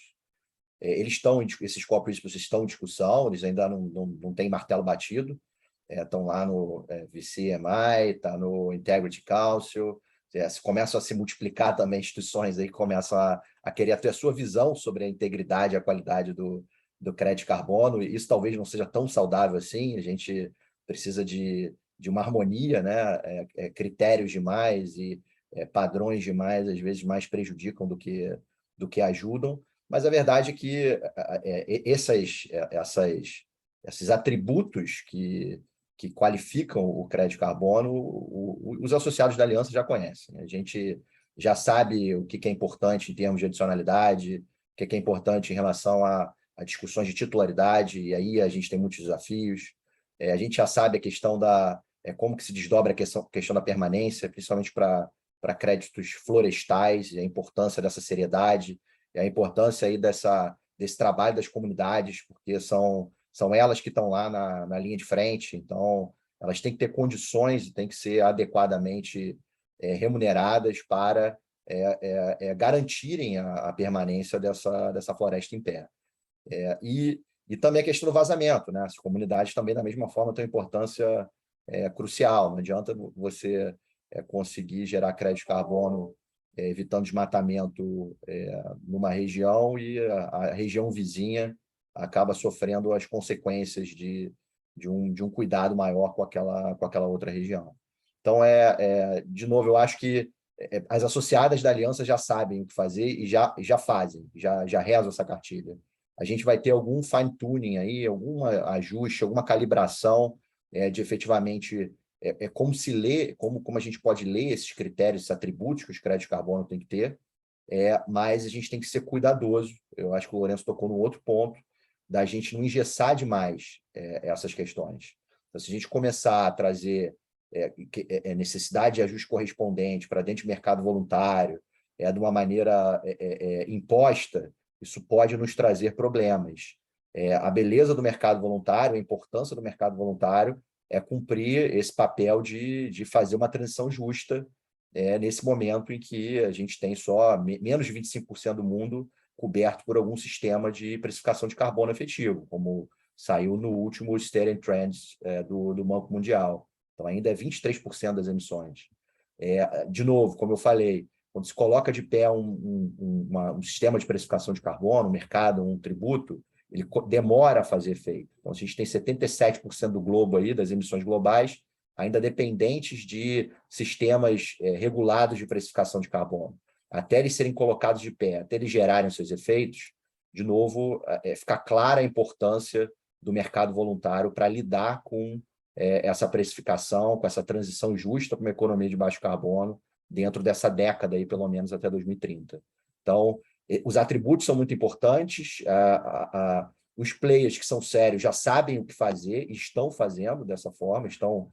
Esses core principles estão em discussão, eles ainda não têm martelo batido, estão lá no VCMI, está no Integrity Council, começam a se multiplicar também instituições aí que começam a querer ter a sua visão sobre a integridade e a qualidade do crédito de carbono, e isso talvez não seja tão saudável assim, a gente precisa de uma harmonia, né? Critérios demais e padrões demais, às vezes mais prejudicam do que ajudam, mas a verdade é que esses atributos que qualificam o crédito de carbono, os associados da aliança já conhecem. A gente já sabe o que é importante em termos de adicionalidade, o que é importante em relação a discussões de titularidade, e aí a gente tem muitos desafios. A gente já sabe a questão como que se desdobra a questão da permanência, principalmente para créditos florestais, e a importância dessa seriedade, e a importância aí desse trabalho das comunidades, porque são elas que estão lá na linha de frente, então elas têm que ter condições e têm que ser adequadamente remuneradas para garantirem a permanência dessa floresta em pé. E também a questão do vazamento, né? As comunidades também, da mesma forma, têm importância crucial. Não adianta você conseguir gerar crédito de carbono evitando desmatamento numa região e a região vizinha acaba sofrendo as consequências de um cuidado maior com aquela outra região. Então, de novo, eu acho que as associadas da aliança já sabem o que fazer e já fazem, já rezam essa cartilha. A gente vai ter algum fine-tuning aí, algum ajuste, alguma calibração de efetivamente como se lê, como a gente pode ler esses critérios, esses atributos que os créditos de carbono têm que ter, mas a gente tem que ser cuidadoso. Eu acho que o Lourenço tocou num outro ponto, da gente não engessar demais essas questões. Então, se a gente começar a trazer necessidade de ajuste correspondente para dentro do mercado voluntário, de uma maneira imposta, isso pode nos trazer problemas. A beleza do mercado voluntário, a importância do mercado voluntário é cumprir esse papel de fazer uma transição justa nesse momento em que a gente tem só menos de 25% do mundo coberto por algum sistema de precificação de carbono efetivo, como saiu no último Steering Trends do Banco Mundial. Então, ainda é 23% das emissões. De novo, como eu falei, quando se coloca de pé um sistema de precificação de carbono, um mercado, um tributo, ele demora a fazer efeito. Então, a gente tem 77% do globo aí, das emissões globais, ainda dependentes de sistemas regulados de precificação de carbono. Até eles serem colocados de pé, até eles gerarem seus efeitos, de novo, fica clara a importância do mercado voluntário para lidar com essa precificação, com essa transição justa para uma economia de baixo carbono dentro dessa década, aí, pelo menos até 2030. Então, os atributos são muito importantes, os players que são sérios já sabem o que fazer e estão fazendo dessa forma, estão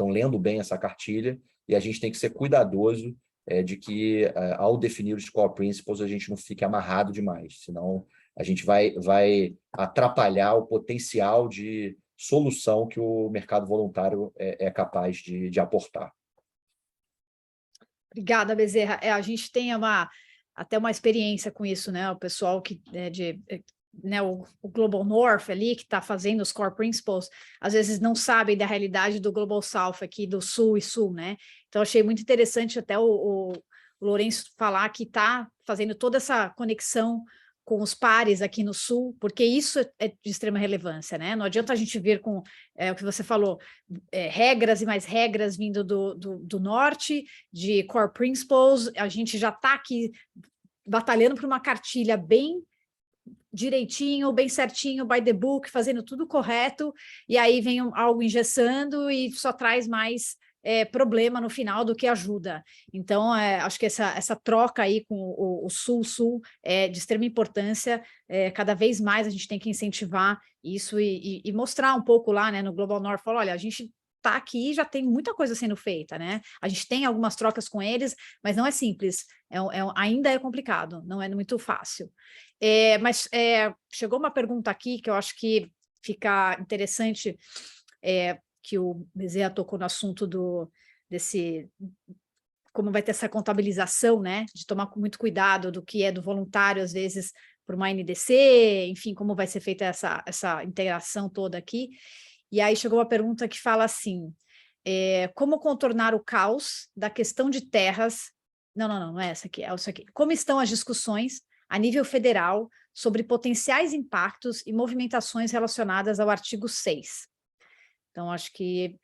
lendo bem essa cartilha, e a gente tem que ser cuidadoso de que, ao definir os core principles, a gente não fique amarrado demais, senão a gente vai atrapalhar o potencial de solução que o mercado voluntário é capaz de aportar. Obrigada, Bezerra. A gente tem até uma experiência com isso, né? O pessoal que o Global North ali, que está fazendo os core principles, às vezes não sabem da realidade do Global South aqui, do Sul e Sul, né? Então, achei muito interessante até o Lourenço falar que está fazendo toda essa conexão com os pares aqui no Sul, porque isso é de extrema relevância, né? Não adianta a gente vir com o que você falou, regras e mais regras vindo do Norte, de core principles, a gente já está aqui batalhando por uma cartilha bem direitinho, bem certinho, by the book, fazendo tudo correto, e aí vem algo engessando e só traz mais problema no final do que ajuda. Então, acho que essa troca aí com o Sul-Sul é de extrema importância, cada vez mais a gente tem que incentivar isso e mostrar um pouco lá, né, no Global North, falar, olha, a gente está aqui e já tem muita coisa sendo feita, né? A gente tem algumas trocas com eles, mas não é simples, ainda é complicado, não é muito fácil. Mas chegou uma pergunta aqui que eu acho que fica interessante, que o Bezerra tocou no assunto como vai ter essa contabilização, né? De tomar muito cuidado do que é do voluntário, às vezes, por uma NDC, enfim, como vai ser feita essa integração toda aqui. E aí chegou uma pergunta que fala assim, como contornar o caos da questão de terras... Não é essa aqui, é isso aqui. Como estão as discussões a nível federal sobre potenciais impactos e movimentações relacionadas ao artigo 6? Então, acho que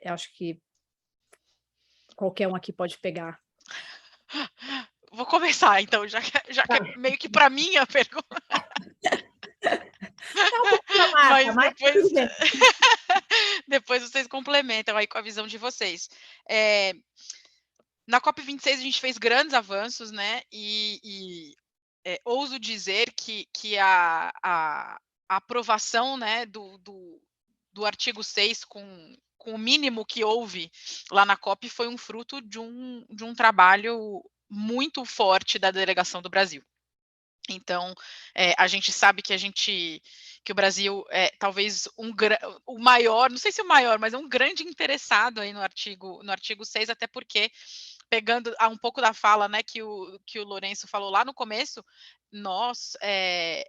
qualquer um aqui pode pegar. Vou começar, então, já que é meio que para mim a pergunta. É um pouco pra Marta, Mas depois vocês complementam aí com a visão de vocês. Na COP26 a gente fez grandes avanços, né? E ouso dizer que a aprovação, né, do artigo 6 com o mínimo que houve lá na COP foi um fruto de um trabalho muito forte da delegação do Brasil. Então, a gente sabe que o Brasil é talvez o maior, não sei se o maior, mas é um grande interessado aí no artigo 6, até porque, pegando um pouco da fala, né, que o Lourenço falou lá no começo,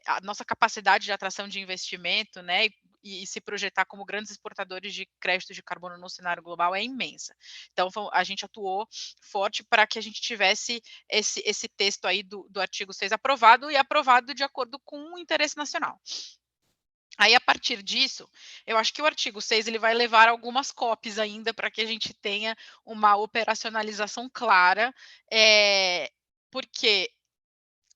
a nossa capacidade de atração de investimento, né, e se projetar como grandes exportadores de crédito de carbono no cenário global é imensa. Então, a gente atuou forte para que a gente tivesse esse texto aí do artigo 6 aprovado, e aprovado de acordo com o interesse nacional. Aí, a partir disso, eu acho que o artigo 6 ele vai levar algumas COPs ainda para que a gente tenha uma operacionalização clara, porque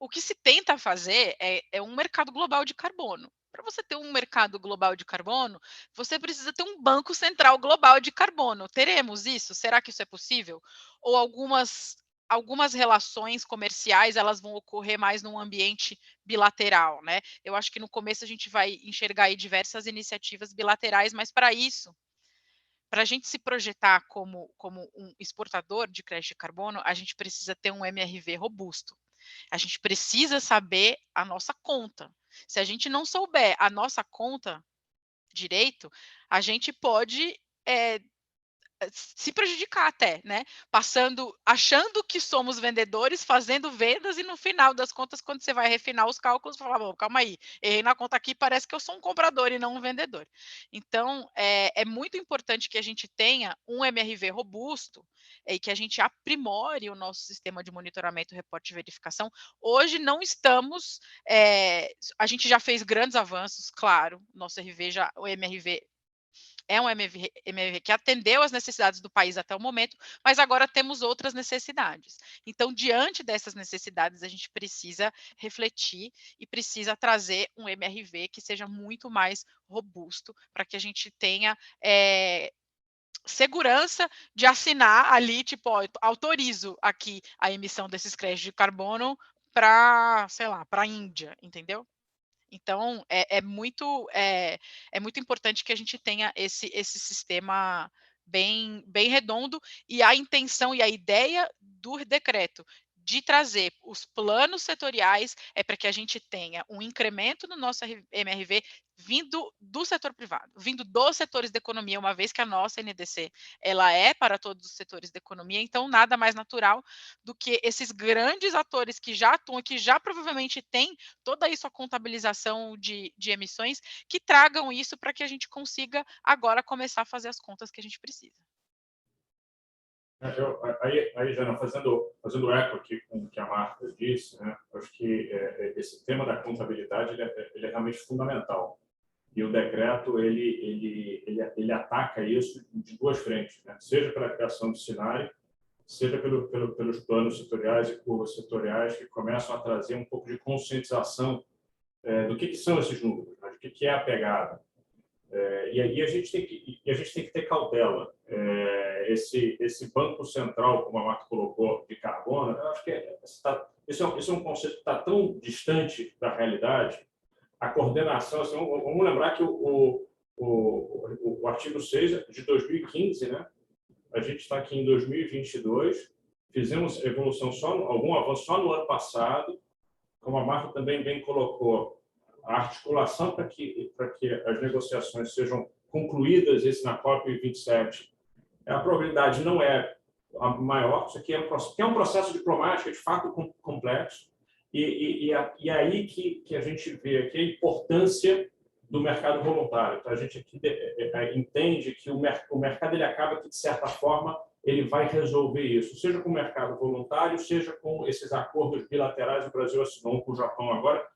o que se tenta fazer é um mercado global de carbono. Para você ter um mercado global de carbono, você precisa ter um banco central global de carbono. Teremos isso? Será que isso é possível? Ou algumas relações comerciais elas vão ocorrer mais num ambiente bilateral, né? Eu acho que no começo a gente vai enxergar aí diversas iniciativas bilaterais, mas para isso, para a gente se projetar como um exportador de crédito de carbono, a gente precisa ter um MRV robusto. A gente precisa saber a nossa conta. Se a gente não souber a nossa conta direito, a gente pode se prejudicar até, né? Achando que somos vendedores, fazendo vendas, e no final das contas, quando você vai refinar os cálculos, você fala, bom, calma aí, errei na conta aqui, parece que eu sou um comprador e não um vendedor. Então, é muito importante que a gente tenha um MRV robusto e que a gente aprimore o nosso sistema de monitoramento, reporte e verificação. Hoje não estamos, a gente já fez grandes avanços, claro, o MRV é um MRV que atendeu às necessidades do país até o momento, mas agora temos outras necessidades. Então, diante dessas necessidades, a gente precisa refletir e precisa trazer um MRV que seja muito mais robusto, para que a gente tenha segurança de assinar ali, tipo, ó, autorizo aqui a emissão desses créditos de carbono para, sei lá, para a Índia, entendeu? Então, é muito importante que a gente tenha esse sistema bem redondo, e a intenção e a ideia do decreto de trazer os planos setoriais é para que a gente tenha um incremento no nosso MRV vindo do setor privado, vindo dos setores da economia, uma vez que a nossa NDC ela é para todos os setores da economia, então nada mais natural do que esses grandes atores que já atuam, que já provavelmente têm toda isso, a contabilização de emissões, que tragam isso para que a gente consiga agora começar a fazer as contas que a gente precisa. Aí, Jana, fazendo eco aqui com o que a Marta disse, né, acho que esse tema da contabilidade ele é realmente fundamental. E o decreto ele ataca isso de duas frentes, né? Seja pela criação do cenário, seja pelos planos setoriais e curvas setoriais, que começam a trazer um pouco de conscientização do que são esses números, né? Do que é a pegada. E aí a gente tem que ter cautela. Esse banco central, como a Marta colocou, de carbono, eu acho que esse é um conceito que está tão distante da realidade. A coordenação, assim, vamos lembrar que o artigo 6 de 2015, né? A gente está aqui em 2022, fizemos algum avanço só no ano passado, como a Marta também bem colocou, a articulação para que as negociações sejam concluídas, esse na COP27, a probabilidade não é a maior, isso aqui é um processo diplomático de fato complexo, e aí que a gente vê aqui a importância do mercado voluntário. Então, a gente aqui entende que o mercado ele acaba que, de certa forma, ele vai resolver isso, seja com o mercado voluntário, seja com esses acordos bilaterais. O Brasil assinou com o Japão agora.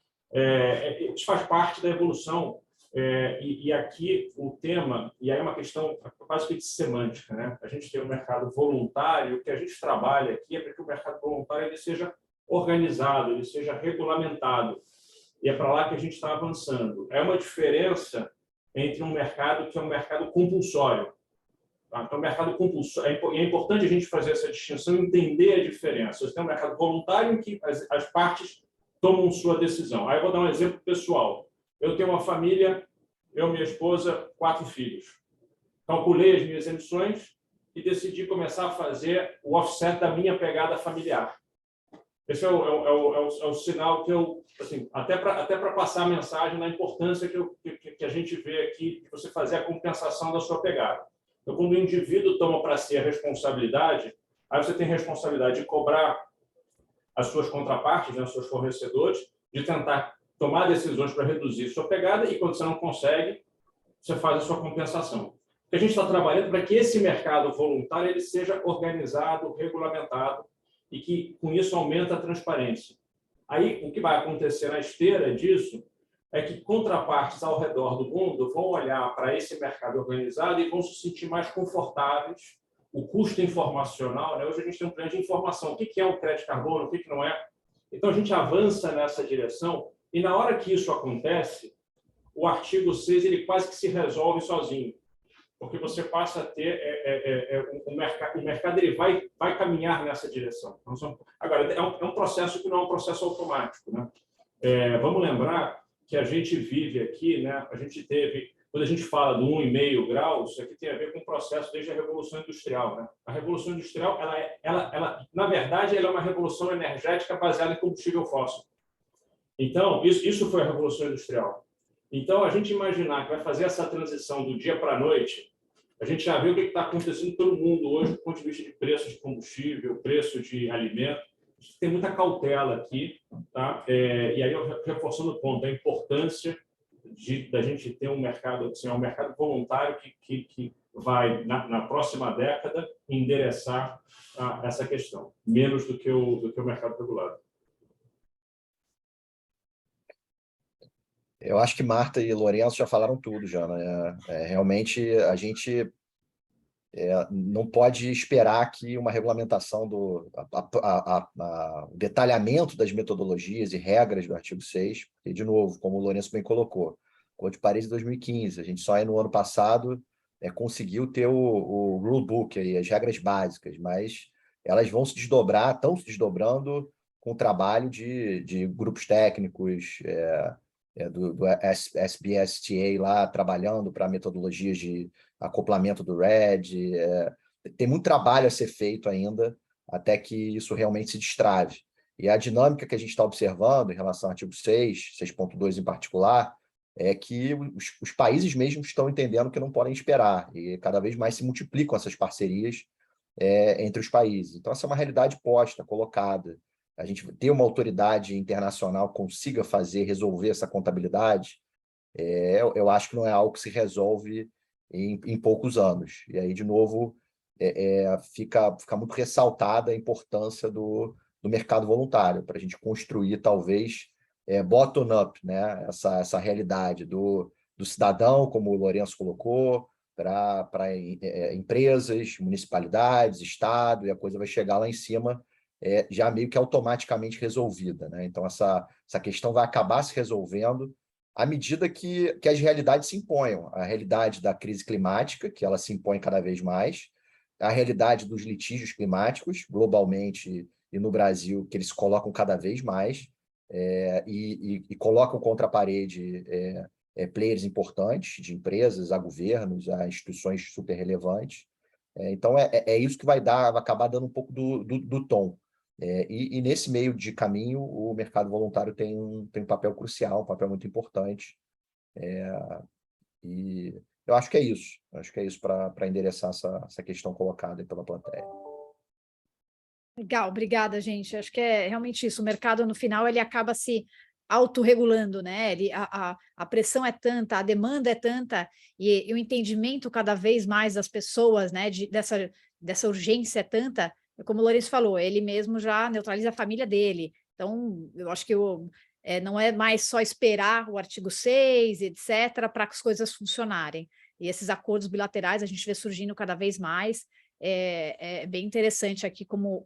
Isso faz parte da evolução. E aqui o tema, e aí é uma questão quase que de semântica, né? A gente tem o mercado voluntário, o que a gente trabalha aqui é para que o mercado voluntário ele seja organizado, ele seja regulamentado. E é para lá que a gente está avançando. É uma diferença entre um mercado que é um mercado compulsório. Tá? Então, o mercado compulsório, é importante a gente fazer essa distinção e entender a diferença. Você tem um mercado voluntário em que as partes tomam sua decisão. Aí eu vou dar um exemplo pessoal. Eu tenho uma família, minha esposa, 4 filhos. Calculei as minhas emissões e decidi começar a fazer o offset da minha pegada familiar. Esse é o sinal que eu, assim, até para passar a mensagem da importância que a gente vê aqui de você fazer a compensação da sua pegada. Então, quando o indivíduo toma para si a responsabilidade, aí você tem responsabilidade de cobrar as suas contrapartes, né, os seus fornecedores, de tentar tomar decisões para reduzir sua pegada, e quando você não consegue, você faz a sua compensação. Porque a gente está trabalhando para que esse mercado voluntário ele seja organizado, regulamentado, e que, com isso, aumenta a transparência. Aí, o que vai acontecer na esteira disso é que contrapartes ao redor do mundo vão olhar para esse mercado organizado e vão se sentir mais confortáveis. O custo informacional, né? Hoje a gente tem um plano de informação. O que é o crédito de carbono, o que não é. Então, a gente avança nessa direção, e na hora que isso acontece, o artigo 6 ele quase que se resolve sozinho, porque você passa a ter o mercado ele vai caminhar nessa direção. Agora, é um processo que não é um processo automático, né? Vamos lembrar que a gente vive aqui, né? quando a gente fala do 1,5 graus, isso aqui tem a ver com o processo desde a Revolução Industrial, né? A Revolução Industrial, na verdade, ela é uma revolução energética baseada em combustível fóssil. Então, isso foi a Revolução Industrial. Então, a gente imaginar que vai fazer essa transição do dia para a noite, a gente já vê o que está acontecendo pelo mundo hoje, do ponto de vista de preço de combustível, preço de alimento. Tem muita cautela aqui, tá? E aí, reforçando o ponto, a importância da gente ter um mercado, assim, um mercado voluntário que vai, na próxima década, endereçar essa questão, menos do que o mercado regulado. Eu acho que Marta e Lourenço já falaram tudo, Jana. Realmente, a gente não pode esperar que uma regulamentação o detalhamento das metodologias e regras do artigo 6, porque, de novo, como o Lourenço bem colocou, o Código de Paris de 2015, a gente só no ano passado conseguiu ter o rulebook, aí, as regras básicas, mas elas vão se desdobrar, estão se desdobrando com o trabalho de grupos técnicos, do SBSTA lá, trabalhando para metodologias de acoplamento do RED. Tem muito trabalho a ser feito ainda até que isso realmente se destrave. E a dinâmica que a gente está observando em relação ao artigo 6, 6.2 em particular, é que os países mesmos estão entendendo que não podem esperar, e cada vez mais se multiplicam essas parcerias entre os países. Então, essa é uma realidade posta, colocada. A gente ter uma autoridade internacional que consiga resolver essa contabilidade, eu acho que não é algo que se resolve em poucos anos. E aí, de novo, fica muito ressaltada a importância do mercado voluntário, para a gente construir, talvez, bottom-up, né? Essa realidade do cidadão, como o Lourenço colocou, para empresas, municipalidades, Estado, e a coisa vai chegar lá em cima já meio que automaticamente resolvida, né? Então, essa questão vai acabar se resolvendo à medida que as realidades se imponham. A realidade da crise climática, que ela se impõe cada vez mais, a realidade dos litígios climáticos, globalmente e no Brasil, que eles colocam cada vez mais, e colocam contra a parede players importantes, de empresas, a governos, a instituições super relevantes. Então, isso que vai acabar dando um pouco do tom. E nesse meio de caminho, o mercado voluntário tem um papel crucial, um papel muito importante. E eu acho que é isso. Acho que é isso para endereçar essa questão colocada pela plateia. Legal, obrigada, gente. Acho que é realmente isso. O mercado, no final, ele acaba se autorregulando, né? A pressão é tanta, a demanda é tanta, e o entendimento cada vez mais das pessoas, né, dessa urgência é tanta, como o Lourenço falou, ele mesmo já neutraliza a família dele. Então, eu acho que não é mais só esperar o artigo 6, etc., para que as coisas funcionarem. E esses acordos bilaterais a gente vê surgindo cada vez mais. É bem interessante aqui como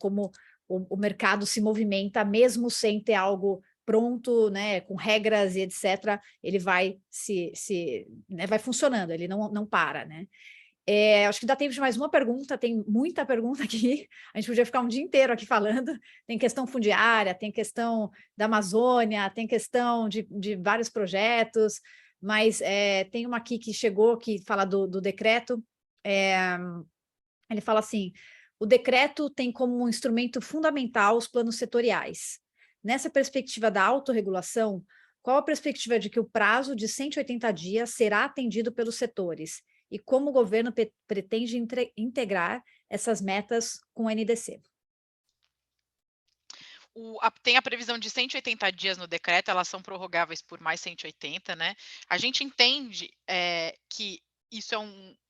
o mercado se movimenta, mesmo sem ter algo pronto, né, com regras e etc., ele vai né, vai funcionando, ele não para, né? Acho que dá tempo de mais uma pergunta, tem muita pergunta aqui, a gente podia ficar um dia inteiro aqui falando, tem questão fundiária, tem questão da Amazônia, tem questão de vários projetos, mas tem uma aqui que chegou, que fala do decreto. Ele fala assim: o decreto tem como um instrumento fundamental os planos setoriais. Nessa perspectiva da autorregulação, qual a perspectiva de que o prazo de 180 dias será atendido pelos setores? E como o governo pretende integrar essas metas com o NDC? Tem a previsão de 180 dias no decreto, elas são prorrogáveis por mais 180, né? A gente entende que isso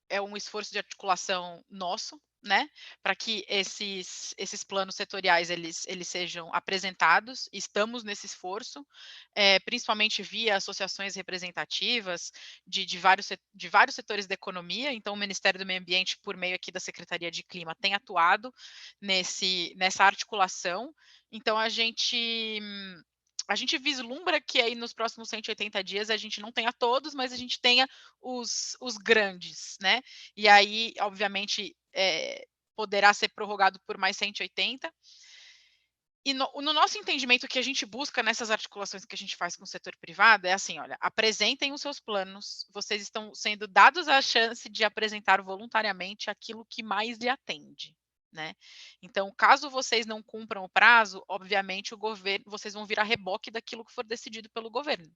é um esforço de articulação nosso, né? Para que esses planos setoriais eles sejam apresentados. Estamos nesse esforço, principalmente via associações representativas de vários setores da economia. Então, o Ministério do Meio Ambiente, por meio aqui da Secretaria de Clima, tem atuado nessa articulação. Então, a gente vislumbra que aí nos próximos 180 dias a gente não tenha todos, mas a gente tenha os grandes, né? E aí, obviamente, poderá ser prorrogado por mais 180. E no nosso entendimento, o que a gente busca nessas articulações que a gente faz com o setor privado é assim, olha, apresentem os seus planos, vocês estão sendo dados a chance de apresentar voluntariamente aquilo que mais lhe atende, né? Então, caso vocês não cumpram o prazo, obviamente vocês vão vir a reboque daquilo que for decidido pelo governo,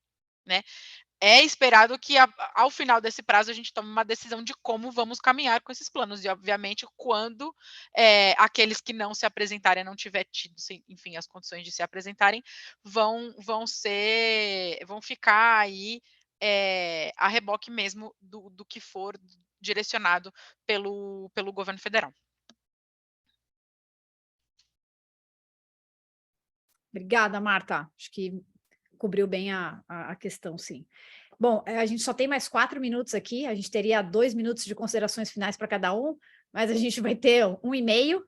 né? É esperado que ao final desse prazo a gente tome uma decisão de como vamos caminhar com esses planos e, obviamente, quando aqueles que não se apresentarem, não tiver tido, enfim, as condições de se apresentarem, vão ficar aí a reboque mesmo do que for direcionado pelo governo federal. Obrigada, Marta. Acho que cobriu bem a questão, sim. Bom, a gente só tem mais 4 minutos aqui, a gente teria 2 minutos de considerações finais para cada um, mas a gente vai ter 1,5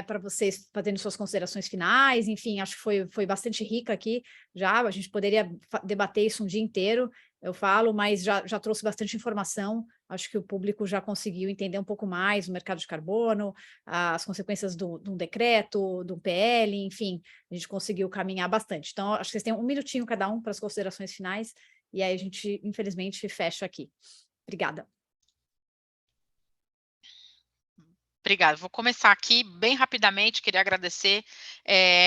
para vocês fazendo suas considerações finais, enfim, acho que foi bastante rica aqui já, a gente poderia debater isso um dia inteiro, eu falo, mas já trouxe bastante informação, acho que o público já conseguiu entender um pouco mais o mercado de carbono, as consequências de um decreto, de um PL, enfim, a gente conseguiu caminhar bastante. Então, acho que vocês têm 1 minutinho cada um para as considerações finais, e aí a gente, infelizmente, fecha aqui. Obrigada. Obrigada. Vou começar aqui bem rapidamente. Queria agradecer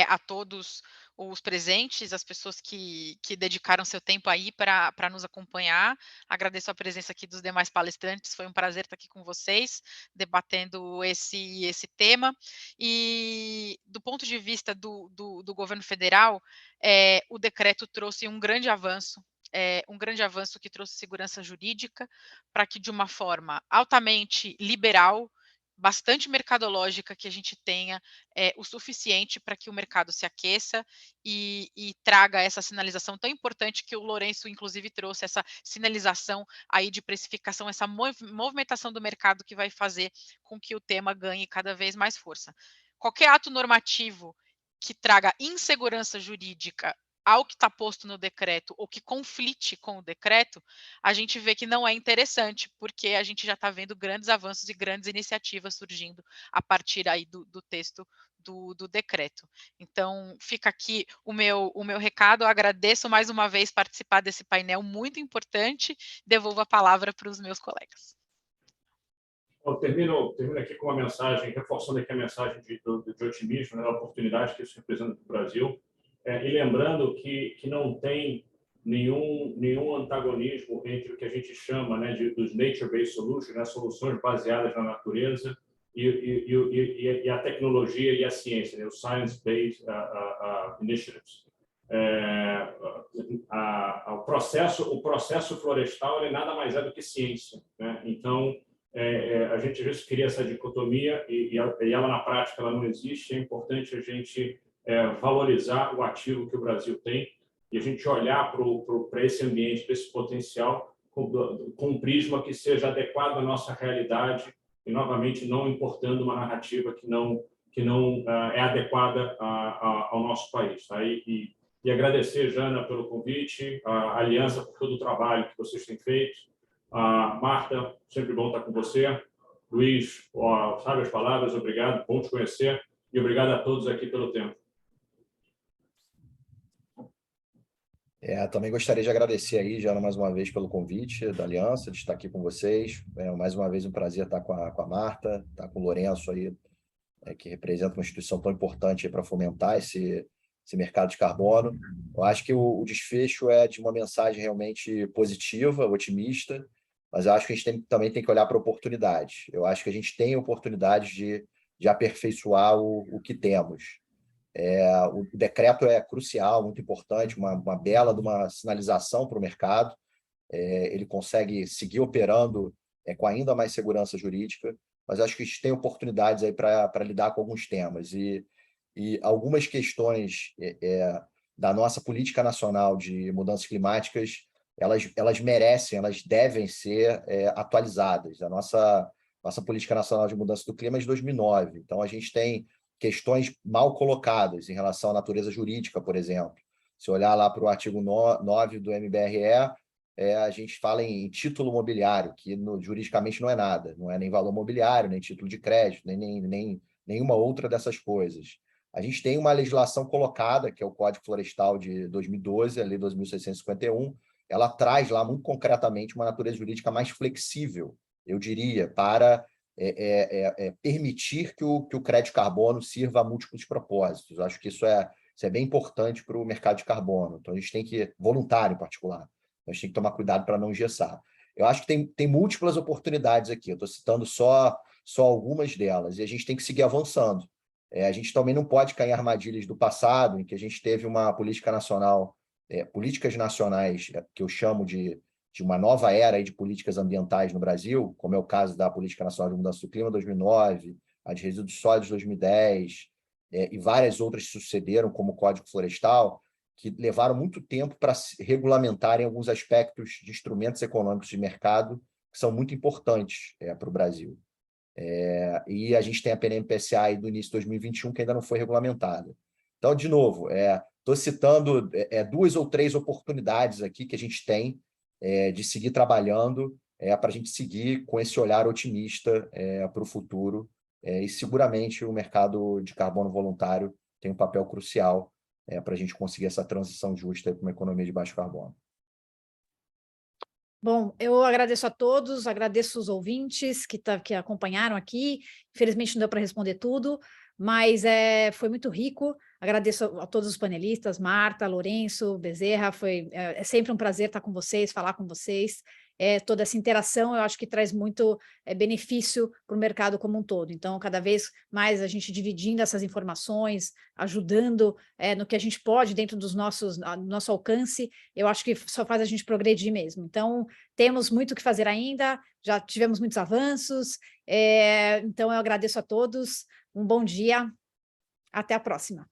a todos os presentes, as pessoas que dedicaram seu tempo aí para nos acompanhar. Agradeço a presença aqui dos demais palestrantes. Foi um prazer estar aqui com vocês, debatendo esse tema. E do ponto de vista do governo federal, o decreto trouxe um grande avanço que trouxe segurança jurídica para que, de uma forma altamente liberal, bastante mercadológica, que a gente tenha o suficiente para que o mercado se aqueça e traga essa sinalização tão importante que o Lourenço, inclusive, trouxe, essa sinalização aí de precificação, essa movimentação do mercado que vai fazer com que o tema ganhe cada vez mais força. Qualquer ato normativo que traga insegurança jurídica ao que está posto no decreto ou que conflite com o decreto, a gente vê que não é interessante, porque a gente já está vendo grandes avanços e grandes iniciativas surgindo a partir aí do texto do decreto. Então, fica aqui o meu recado. Eu agradeço mais uma vez participar desse painel muito importante. Devolvo a palavra para os meus colegas. Eu termino aqui com uma mensagem, reforçando aqui a mensagem de otimismo, né, a oportunidade que isso representa para o Brasil, e lembrando que não tem nenhum antagonismo entre o que a gente chama, né, dos nature-based solutions, né, soluções baseadas na natureza, e a tecnologia e a ciência, né, os science-based initiatives. O processo florestal nada mais é do que ciência, né? Então, a gente às vezes cria essa dicotomia e ela na prática ela não existe. É importante a gente valorizar o ativo que o Brasil tem e a gente olhar para esse ambiente, para esse potencial com um prisma que seja adequado à nossa realidade e, novamente, não importando uma narrativa que não é adequada ao nosso país. Tá? E agradecer, Jana, pelo convite, a Aliança por todo o trabalho que vocês têm feito. Marta, sempre bom estar com você. Luiz, sabe as palavras, obrigado, bom te conhecer e obrigado a todos aqui pelo tempo. Também gostaria de agradecer aí, Jana, mais uma vez pelo convite da Aliança, de estar aqui com vocês. Mais uma vez um prazer estar com a Marta, estar com o Lourenço aí, que representa uma instituição tão importante para fomentar esse mercado de carbono. Eu acho que o desfecho é de uma mensagem realmente positiva, otimista, mas eu acho que a gente também tem que olhar para oportunidades. Eu acho que a gente tem oportunidades de aperfeiçoar o que temos. O decreto é crucial, muito importante, uma bela de uma sinalização para o mercado. Ele consegue seguir operando com ainda mais segurança jurídica, mas acho que a gente tem oportunidades aí para lidar com alguns temas. E algumas questões da nossa política nacional de mudanças climáticas, elas merecem, elas devem ser atualizadas. A nossa política nacional de mudança do clima é de 2009, então a gente tem questões mal colocadas em relação à natureza jurídica, por exemplo. Se olhar lá para o artigo 9 do MBRE, a gente fala em título mobiliário, que juridicamente não é nada, não é nem valor mobiliário, nem título de crédito, nem nenhuma outra dessas coisas. A gente tem uma legislação colocada, que é o Código Florestal de 2012, a Lei 2.651, ela traz lá, muito concretamente, uma natureza jurídica mais flexível, eu diria, para permitir que o crédito carbono sirva a múltiplos propósitos. Eu acho que isso é bem importante para o mercado de carbono. Então, a gente tem que, voluntário em particular, a gente tem que tomar cuidado para não engessar. Eu acho que tem múltiplas oportunidades aqui, eu estou citando só algumas delas, e a gente tem que seguir avançando. A gente também não pode cair em armadilhas do passado, em que a gente teve uma política nacional, políticas nacionais, que eu chamo de uma nova era aí de políticas ambientais no Brasil, como é o caso da Política Nacional de Mudança do Clima 2009, a de resíduos sólidos 2010, e várias outras que sucederam, como o Código Florestal, que levaram muito tempo para regulamentarem alguns aspectos de instrumentos econômicos de mercado que são muito importantes para o Brasil. E a gente tem a PNM-PCA aí do início de 2021 que ainda não foi regulamentada. Então, de novo, estou citando 2 ou 3 oportunidades aqui que a gente tem de seguir trabalhando para a gente seguir com esse olhar otimista para o futuro. E seguramente o mercado de carbono voluntário tem um papel crucial para a gente conseguir essa transição justa para uma economia de baixo carbono. Bom, eu agradeço a todos, agradeço os ouvintes que acompanharam aqui. Infelizmente não deu para responder tudo, mas foi muito rico. Agradeço a todos os panelistas, Marta, Lourenço, Bezerra, é sempre um prazer estar com vocês, falar com vocês. Toda essa interação eu acho que traz muito benefício para o mercado como um todo. Então, cada vez mais a gente dividindo essas informações, ajudando no que a gente pode dentro do nosso alcance, eu acho que só faz a gente progredir mesmo. Então, temos muito o que fazer ainda, já tivemos muitos avanços, então eu agradeço a todos, um bom dia, até a próxima.